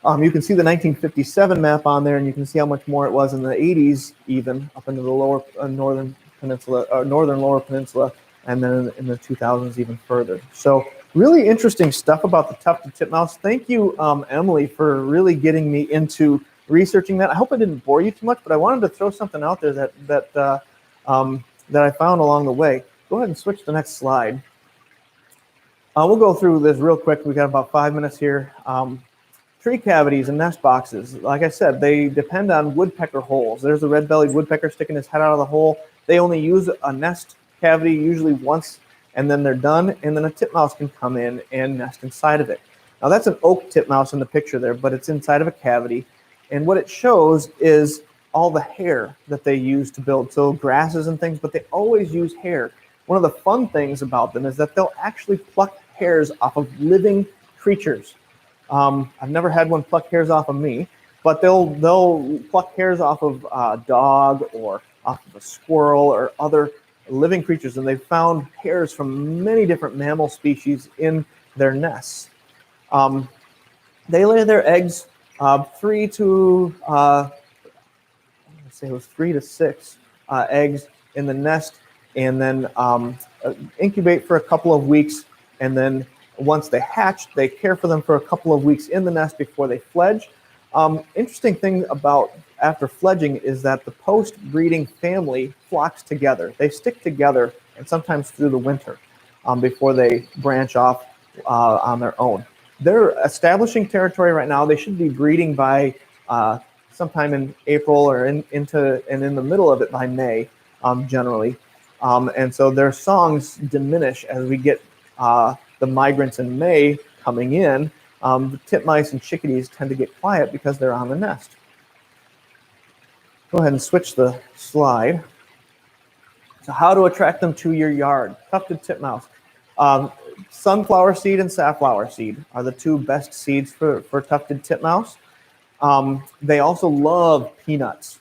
You can see the 1957 map on there, and you can see how much more it was in the 80s, even up into the lower northern peninsula, northern lower peninsula, and then in the 2000s even further. So really interesting stuff about the tufted titmouse. Thank you, Emily, for really getting me into researching that. I hope I didn't bore you too much, but I wanted to throw something out there that I found along the way. Go ahead and switch to the next slide. We'll go through this real quick. We've got about 5 minutes here. Tree cavities and nest boxes. Like I said, they depend on woodpecker holes. There's a red-bellied woodpecker sticking his head out of the hole. They only use a nest cavity usually once, and then they're done, and then a titmouse can come in and nest inside of it. Now that's an oak titmouse in the picture there, but it's inside of a cavity. And what it shows is all the hair that they use to build, so grasses and things, but they always use hair. One of the fun things about them is that they'll actually pluck hairs off of living creatures. I've never had one pluck hairs off of me, but they'll pluck hairs off of a dog or off of a squirrel or other living creatures, and they've found hairs from many different mammal species in their nests. They lay their eggs 3 to say it was 3 to 6 eggs in the nest, and then incubate for a couple of weeks, and then once they hatch, they care for them for a couple of weeks in the nest before they fledge. Interesting thing about after fledging is that the post-breeding family flocks together. They stick together, and sometimes through the winter before they branch off on their own. They're establishing territory right now. They should be breeding by sometime in April or in the middle of it by May, generally. And so their songs diminish as we get the migrants in May coming in. The titmice and chickadees tend to get quiet because they're on the nest. Go ahead and switch the slide. So how to attract them to your yard. Tufted titmouse. Sunflower seed and safflower seed are the two best seeds for tufted titmouse. They also love peanuts.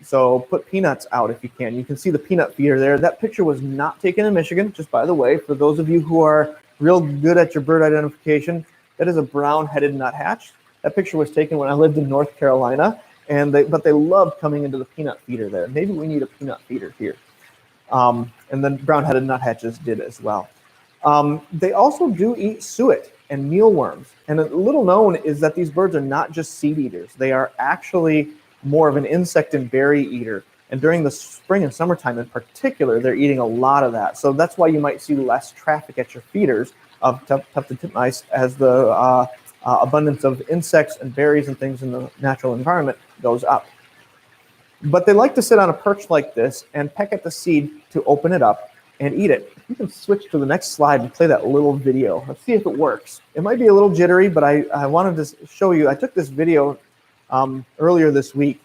So put peanuts out if you can. You can see the peanut feeder there. That picture was not taken in Michigan, just by the way, for those of you who are real good at your bird identification. That is a brown-headed nuthatch. That picture was taken when I lived in North Carolina, but they love coming into the peanut feeder there. Maybe we need a peanut feeder here. And then brown-headed nuthatches did as well. They also do eat suet and mealworms. And a little known is that these birds are not just seed eaters. They are actually more of an insect and berry eater. And during the spring and summertime in particular, they're eating a lot of that. So that's why you might see less traffic at your feeders of tufted titmice as the abundance of insects and berries and things in the natural environment goes up. But they like to sit on a perch like this and peck at the seed to open it up and eat it. You can switch to the next slide and play that little video. Let's see if it works. It might be a little jittery, but I wanted to show you. I took this video earlier this week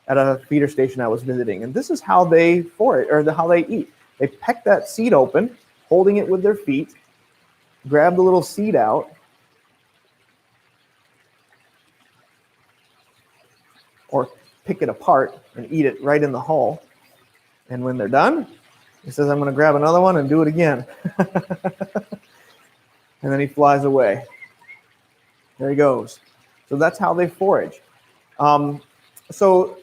at a feeder station I was visiting, and this is how they forage, or how they eat. They peck that seed open, holding it with their feet, grab the little seed out, or pick it apart and eat it right in the hull. And when they're done, he says, I'm going to grab another one and do it again. And then he flies away. There he goes. So that's how they forage. So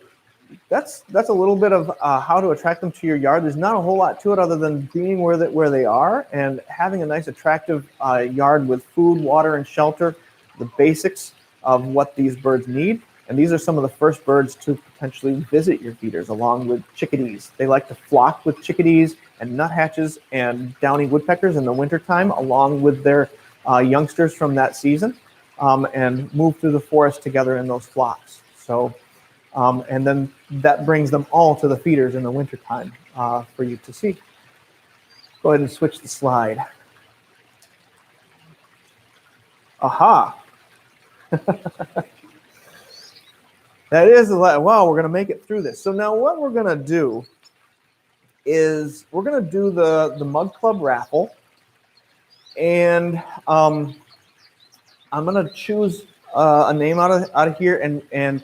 that's a little bit of how to attract them to your yard. There's not a whole lot to it other than being where they are and having a nice, attractive yard with food, water, and shelter, the basics of what these birds need. And these are some of the first birds to potentially visit your feeders, along with chickadees. They like to flock with chickadees and nuthatches and downy woodpeckers in the wintertime, along with their youngsters from that season, and move through the forest together in those flocks. So, and then that brings them all to the feeders in the wintertime for you to see. Go ahead and switch the slide. Aha. That is a lot. Wow, we're going to make it through this. So now what we're going to do is we're going to do the Mug Club raffle. And I'm going to choose a name out of here. And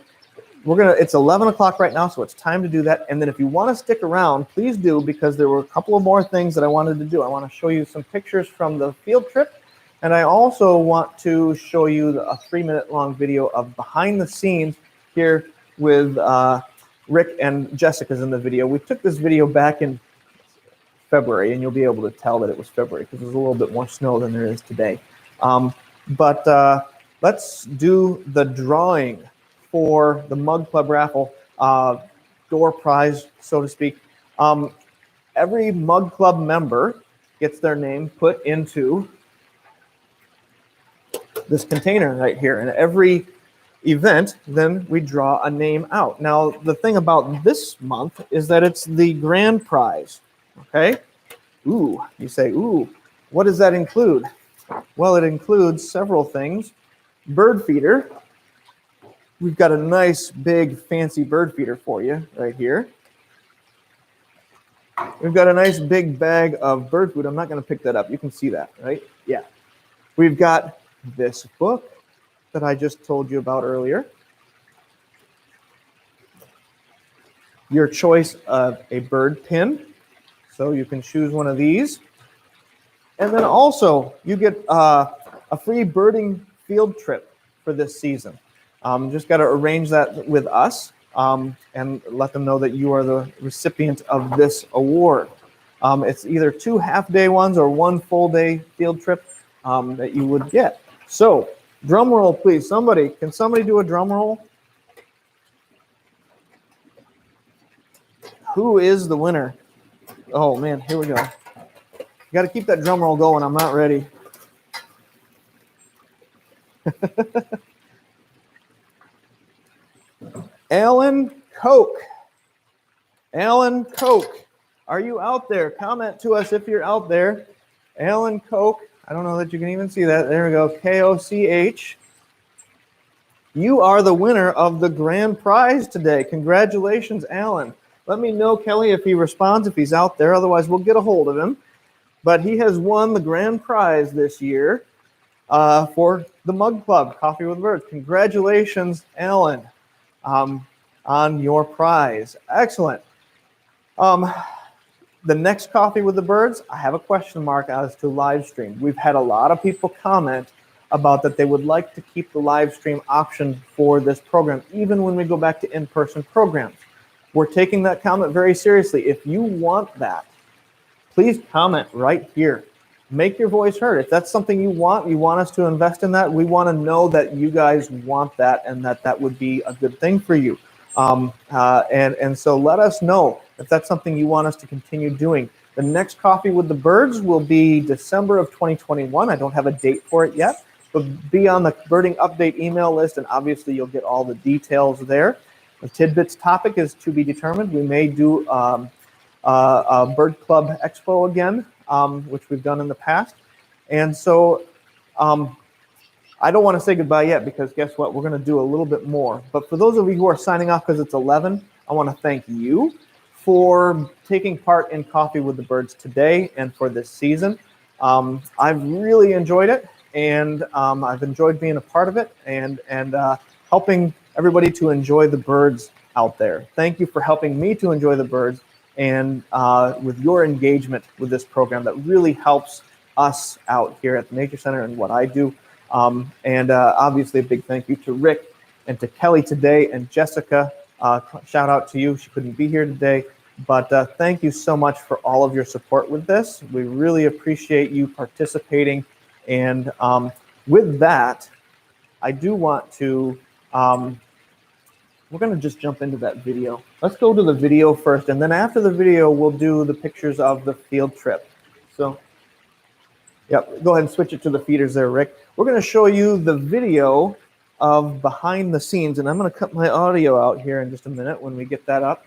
we're going to, it's 11 o'clock right now, so it's time to do that. And then if you want to stick around, please do, because there were a couple of more things that I wanted to do. I want to show you some pictures from the field trip. And I also want to show you a 3-minute long video of behind the scenes here with Rick and Jessica's in the video. We took this video back in February, and you'll be able to tell that it was February because there's a little bit more snow than there is today. But let's do the drawing for the Mug Club raffle, door prize, so to speak. Every Mug Club member gets their name put into this container right here, and every event, then we draw a name out. Now, the thing about this month is that it's the grand prize, okay? Ooh, you say, ooh, what does that include? Well, it includes several things. Bird feeder, we've got a nice, big, fancy bird feeder for you right here. We've got a nice big bag of bird food. I'm not going to pick that up. You can see that, right? Yeah. We've got this book that I just told you about earlier. Your choice of a bird pin. So you can choose one of these. And then also, you get a free birding field trip for this season. Just got to arrange that with us and let them know that you are the recipient of this award. It's either 2 half-day ones or 1 full-day field trip that you would get. So, drum roll, please. Can somebody do a drum roll? Who is the winner? Oh, man, here we go. You got to keep that drum roll going. I'm not ready. Alan Koch. Alan Koch. Are you out there? Comment to us if you're out there. Alan Koch. I don't know that you can even see that. There we go. Koch. You are the winner of the grand prize today. Congratulations, Alan. Let me know, Kelly, if he responds, if he's out there. Otherwise, we'll get a hold of him. But he has won the grand prize this year for the Mug Club, Coffee with Birds. Congratulations, Alan, on your prize. Excellent. The next Coffee with the Birds, I have a question mark as to live stream. We've had a lot of people comment about that they would like to keep the live stream option for this program, even when we go back to in-person programs. We're taking that comment very seriously. If you want that, please comment right here. Make your voice heard. If that's something you want us to invest in that, we want to know that you guys want that and that would be a good thing for you. And so let us know if that's something you want us to continue doing. The next Coffee with the Birds will be December of 2021. I don't have a date for it yet, but be on the birding update email list, and obviously you'll get all the details there. The Tidbits topic is to be determined. We may do a Bird Club Expo again, which we've done in the past. And so I don't want to say goodbye yet, because guess what? We're going to do a little bit more. But for those of you who are signing off because it's 11, I want to thank you for taking part in Coffee with the Birds today and for this season. I've really enjoyed it, and I've enjoyed being a part of it and helping everybody to enjoy the birds out there. Thank you for helping me to enjoy the birds and with your engagement with this program that really helps us out here at the Nature Center and what I do. Obviously a big thank you to Rick and to Kelly today, and Jessica. Shout out to you. She couldn't be here today, but thank you so much for all of your support with this. We really appreciate you participating. And with that, I do want to, we're going to just jump into that video. Let's go to the video first, and then after the video, we'll do the pictures of the field trip. So, yep, go ahead and switch it to the feeders there, Rick. We're going to show you the video of behind the scenes, and I'm going to cut my audio out here in just a minute when we get that up.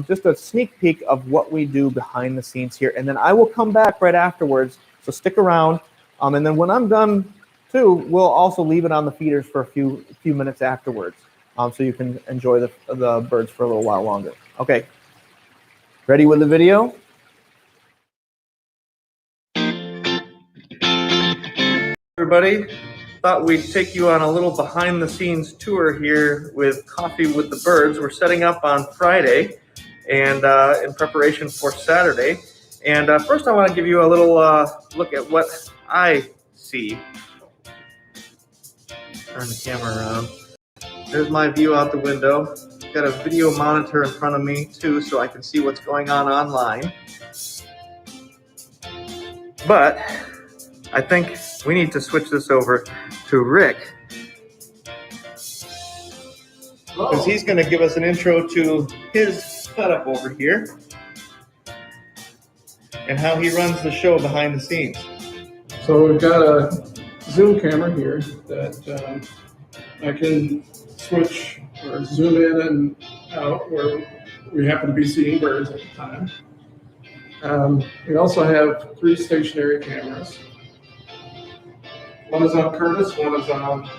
Just a sneak peek of what we do behind the scenes here, and then I will come back right afterwards, so stick around. And then when I'm done, too, we'll also leave it on the feeders for a few minutes afterwards, so you can enjoy the birds for a little while longer. Okay, ready with the video? Everybody, thought we'd take you on a little behind the scenes tour here with Coffee with the Birds. We're setting up on Friday and in preparation for Saturday. And first I want to give you a little look at what I see. Turn the camera around. There's my view out the window. Got a video monitor in front of me too, so I can see what's going on online. But I think we need to switch this over to Rick, because he's going to give us an intro to his setup over here and how he runs the show behind the scenes. So we've got a zoom camera here that I can switch or zoom in and out where we happen to be seeing birds at the time. We also have 3 stationary cameras. One is on Curtis, one is on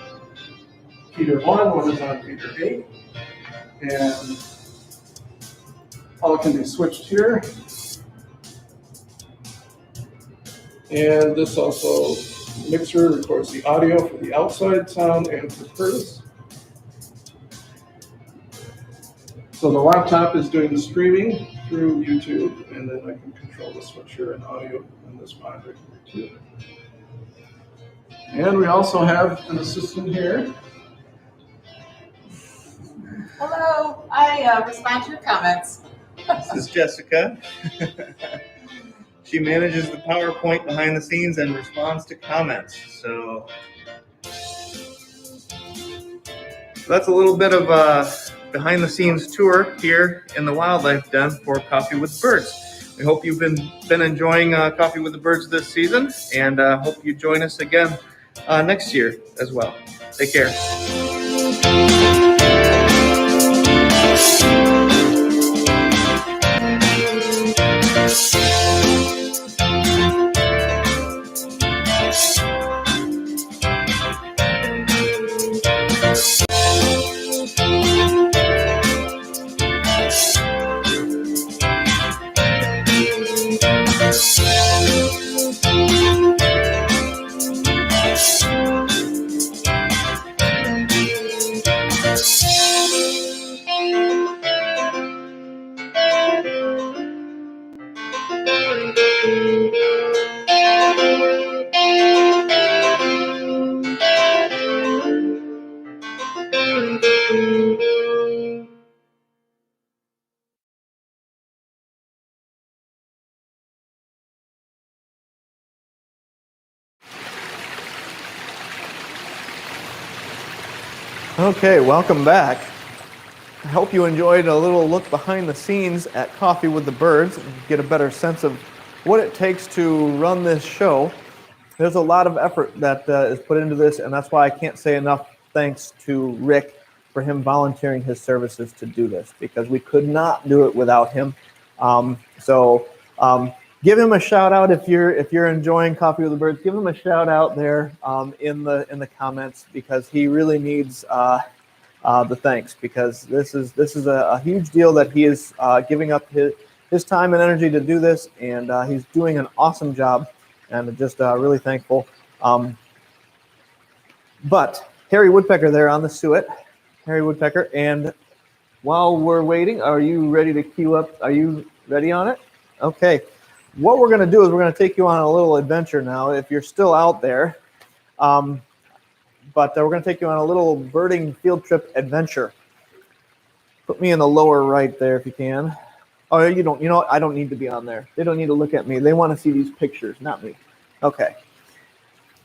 feeder 1 is on feeder 8. And all can be switched here. And this also mixer records the audio for the outside sound and for Curtis. So the laptop is doing the streaming through YouTube, and then I can control the switcher and audio on this monitor too. And we also have an assistant here. Hello, I respond to your comments. This is Jessica. She manages the PowerPoint behind the scenes and responds to comments. So that's a little bit of a behind the scenes tour here in the wildlife den for Coffee with the Birds. We hope you've been enjoying Coffee with the Birds this season, and hope you join us again next year as well. Take care. Okay, welcome back. I hope you enjoyed a little look behind the scenes at Coffee with the Birds and get a better sense of what it takes to run this show. There's a lot of effort that is put into this, and that's why I can't say enough thanks to Rick for him volunteering his services to do this, because we could not do it without him. Give him a shout out if you're enjoying Coffee with the Birds. Give him a shout out there in the comments, because he really needs the thanks, because this is a huge deal that he is giving up his time and energy to do this, and he's doing an awesome job, and just really thankful. But Harry Woodpecker there on the suet, Harry Woodpecker, and while we're waiting, are you ready to queue up? Are you ready on it? Okay. What we're going to do is we're going to take you on a little adventure now, if you're still out there. But we're going to take you on a little birding field trip adventure. Put me in the lower right there if you can. Oh, you don't. You know what? I don't need to be on there. They don't need to look at me. They want to see these pictures, not me. Okay.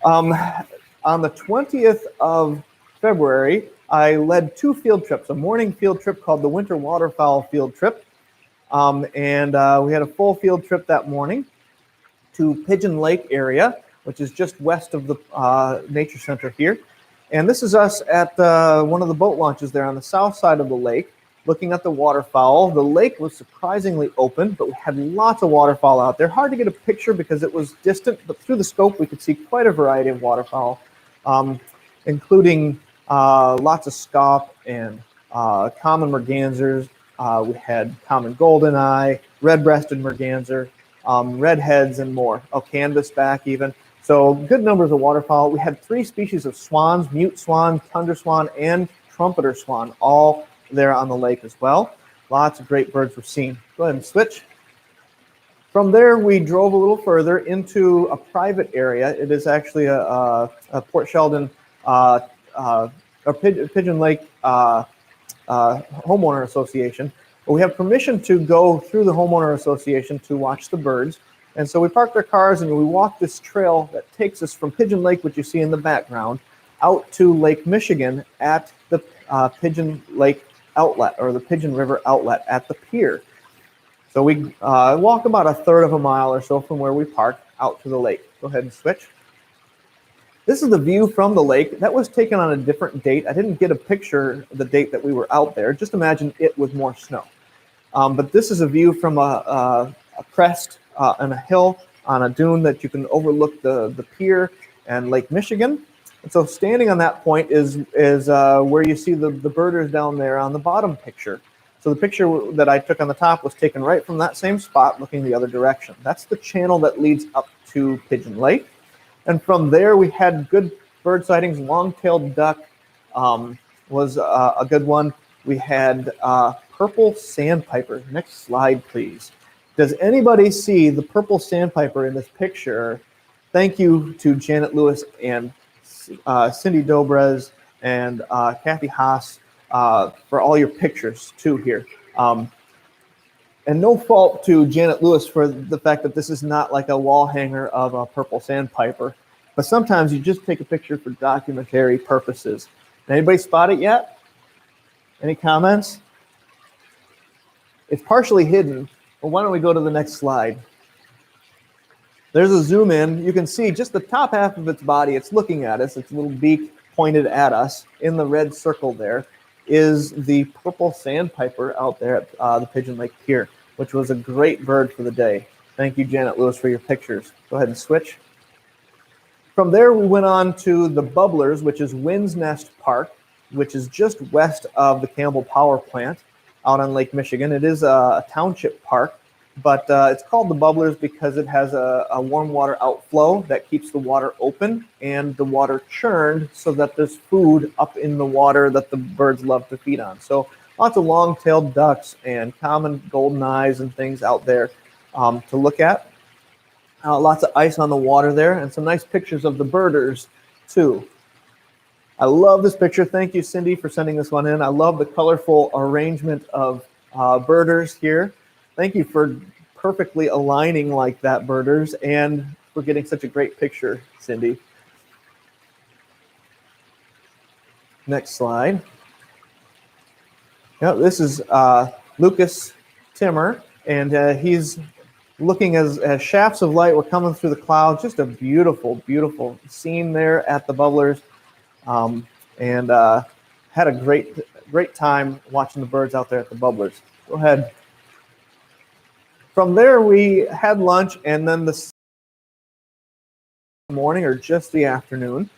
On the 20th of February, I led 2 field trips. A morning field trip called the Winter Waterfowl Field Trip. We had a full field trip that morning to Pigeon Lake area, which is just west of the Nature Center here. And this is us at one of the boat launches there on the south side of the lake, looking at the waterfowl. The lake was surprisingly open, but we had lots of waterfowl out there. Hard to get a picture because it was distant, but through the scope, we could see quite a variety of waterfowl, including lots of scaup and common mergansers. We had common goldeneye, red-breasted merganser, redheads, and more. Oh, canvasback even. So good numbers of waterfowl. We had 3 species of swans: mute swan, tundra swan, and trumpeter swan, all there on the lake as well. Lots of great birds were seen. Go ahead and switch. From there, we drove a little further into a private area. It is actually a Port Sheldon or Pigeon Lake homeowner association. But we have permission to go through the homeowner association to watch the birds. And so we parked our cars and we walked this trail that takes us from Pigeon Lake, which you see in the background, out to Lake Michigan at the Pigeon Lake outlet, or the Pigeon River outlet at the pier. So we walk about a third of a mile or so from where we parked out to the lake. Go ahead and switch. This is the view from the lake. That was taken on a different date. I didn't get a picture of the date that we were out there. Just imagine it with more snow. But this is a view from a crest and a hill on a dune that you can overlook the pier and Lake Michigan. And so standing on that point is where you see the birders down there on the bottom picture. So the picture that I took on the top was taken right from that same spot looking the other direction. That's the channel that leads up to Pigeon Lake. And from there we had good bird sightings. Long-tailed duck was a good one. We had purple sandpiper. Next slide, please. Does anybody see the purple sandpiper in this picture? Thank you to Janet Lewis and Cindy Dobrez and Kathy Haas for all your pictures too here. And no fault to Janet Lewis for the fact that this is not like a wall hanger of a purple sandpiper, but sometimes you just take a picture for documentary purposes. Anybody spot it yet? Any comments? It's partially hidden, but why don't we go to the next slide? There's a zoom in. You can see just the top half of its body. It's looking at us. Its little beak pointed at us. In the red circle there is the purple sandpiper out there at the Pigeon Lake Pier, which was a great bird for the day. Thank you, Janet Lewis, for your pictures. Go ahead and switch. From there, we went on to the Bubblers, which is Wind's Nest Park, which is just west of the Campbell Power Plant out on Lake Michigan. It is a township park, but it's called the Bubblers because it has a warm water outflow that keeps the water open and the water churned so that there's food up in the water that the birds love to feed on. So lots of long-tailed ducks and common golden eyes and things out there to look at. Lots of ice on the water there and some nice pictures of the birders too. I love this picture. Thank you, Cindy, for sending this one in. I love the colorful arrangement of birders here. Thank you for perfectly aligning like that, birders, and for getting such a great picture, Cindy. Next slide. Yeah, this is Lucas Timmer, and he's looking as shafts of light were coming through the clouds. Just a beautiful, beautiful scene there at the Bubblers, and had a great time watching the birds out there at the Bubblers. Go ahead. From there, we had lunch, and then the morning or just the afternoon,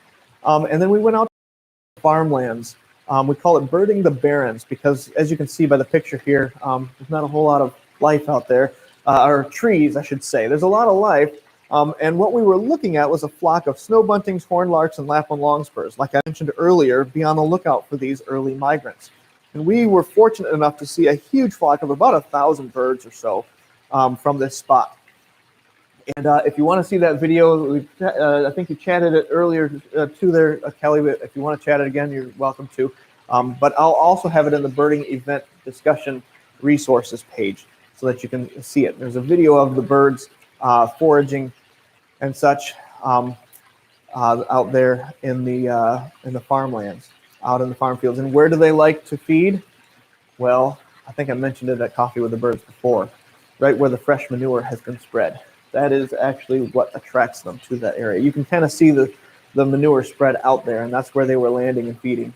and then we went out to farmlands. We call it birding the barrens because, as you can see by the picture here, there's not a whole lot of life out there, or trees, I should say. There's a lot of life, and what we were looking at was a flock of snow buntings, horned larks, and Lapland longspurs. Like I mentioned earlier, be on the lookout for these early migrants. And we were fortunate enough to see a huge flock of about 1,000 birds or so from this spot. And if you want to see that video, I think you chatted it earlier to there, Kelly. If you want to chat it again, you're welcome to. But I'll also have it in the birding event discussion resources page so that you can see it. There's a video of the birds foraging and such out there in the farmlands, out in the farm fields. And where do they like to feed? Well, I think I mentioned it at Coffee with the Birds before, right where the fresh manure has been spread. That is actually what attracts them to that area. You can kind of see the manure spread out there, and that's where they were landing and feeding.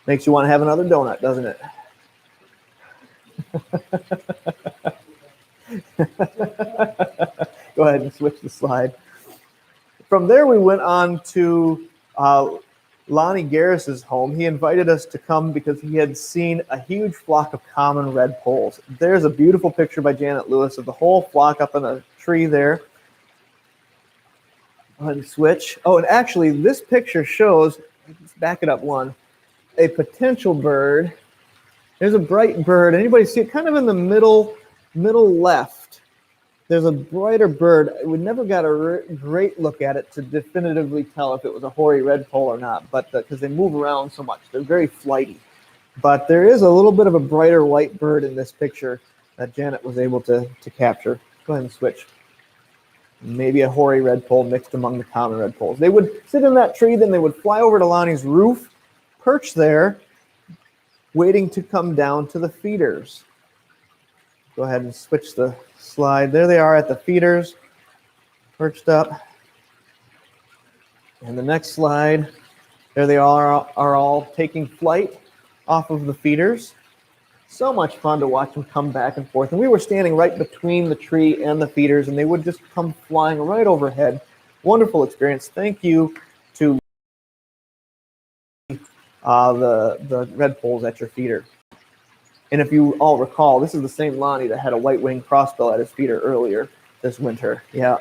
Makes you want to have another donut, doesn't it? Go ahead and switch the slide. From there, we went on to Lonnie Garris's home. He invited us to come because he had seen a huge flock of common red poles. There's a beautiful picture by Janet Lewis of the whole flock up in a tree there. Go ahead and switch. Oh, and actually, this picture shows, let's back it up one, a potential bird. There's a bright bird. Anybody see it? Kind of in the middle left. There's a brighter bird. We never got a great look at it to definitively tell if it was a hoary redpoll or not, but because they move around so much. They're very flighty. But there is a little bit of a brighter white bird in this picture that Janet was able to capture. Go ahead and switch. Maybe a hoary redpoll mixed among the common redpolls. They would sit in that tree, then they would fly over to Lonnie's roof, perch there, waiting to come down to the feeders. Go ahead and switch the slide. There they are at the feeders, perched up. And the next slide, there they are all taking flight off of the feeders. So much fun to watch them come back and forth. And we were standing right between the tree and the feeders, and they would just come flying right overhead. Wonderful experience. Thank you the redpolls at your feeder. And if you all recall, this is the same Lonnie that had a white-winged crossbill at his feeder earlier this winter. Yeah,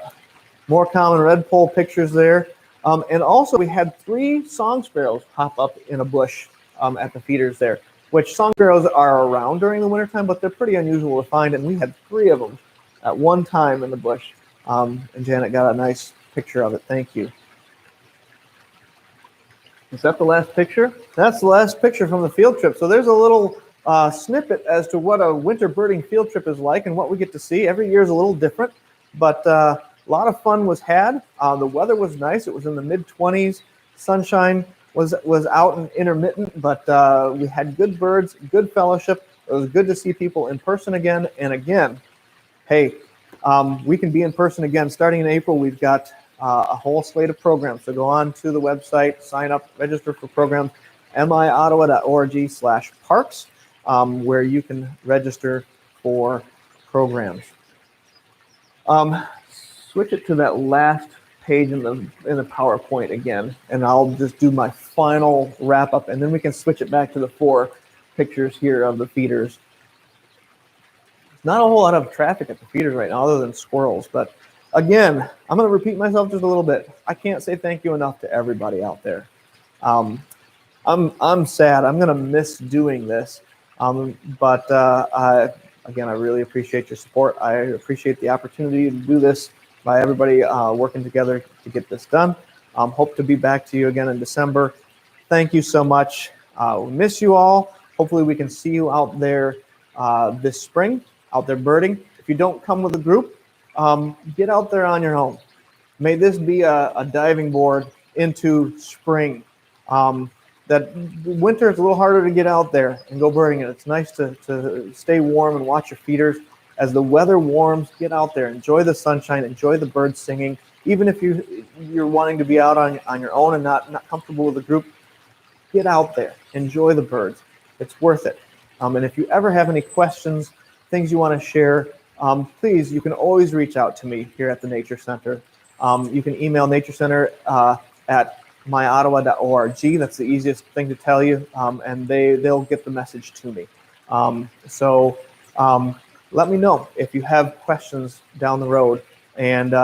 more common redpoll pictures there. And also we had 3 song sparrows pop up in a bush at the feeders there, which song sparrows are around during the wintertime, but they're pretty unusual to find. And we had 3 of them at one time in the bush. And Janet got a nice picture of it. Thank you. Is that the last picture? That's the last picture from the field trip. So there's a little snippet as to what a winter birding field trip is like and what we get to see. Every year is a little different, but a lot of fun was had. The weather was nice. It was in the mid-20s. Sunshine was out and intermittent, but we had good birds, good fellowship. It was good to see people in person again. And again, hey, we can be in person again starting in April. We've got a whole slate of programs. So go on to the website, sign up, register for programs, miottawa.org/parks, where you can register for programs. Switch it to that last page in the PowerPoint again, and I'll just do my final wrap up, and then we can switch it back to the 4 pictures here of the feeders. Not a whole lot of traffic at the feeders right now other than squirrels, but again, I'm going to repeat myself just a little bit. I can't say thank you enough to everybody out there. I'm sad. I'm going to miss doing this, but again, I really appreciate your support. I appreciate the opportunity to do this by everybody working together to get this done. Hope to be back to you again in December. Thank you so much. We miss you all. Hopefully we can see you out there this spring, out there birding. If you don't come with a group, get out there on your own. May this be a diving board into spring. That winter is a little harder to get out there and go birding, and it's nice to stay warm and watch your feeders. As the weather warms, get out there, enjoy the sunshine, enjoy the birds singing. Even if you're wanting to be out on your own and not comfortable with a group, get out there, enjoy the birds. It's worth it. And if you ever have any questions, things you want to share, please, you can always reach out to me here at the Nature Center. You can email Nature Center at myottawa.org. That's the easiest thing to tell you, and they'll get the message to me. Let me know if you have questions down the road. And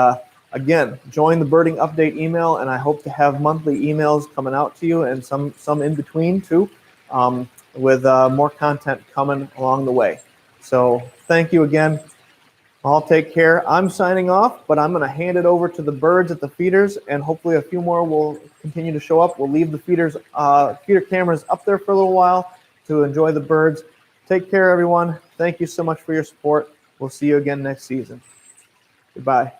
again, join the birding update email, and I hope to have monthly emails coming out to you and some in between too, with more content coming along the way. So thank you again. I'll take care. I'm signing off, but I'm going to hand it over to the birds at the feeders, and hopefully a few more will continue to show up. We'll leave the feeder cameras up there for a little while to enjoy the birds. Take care, everyone. Thank you so much for your support. We'll see you again next season. Goodbye.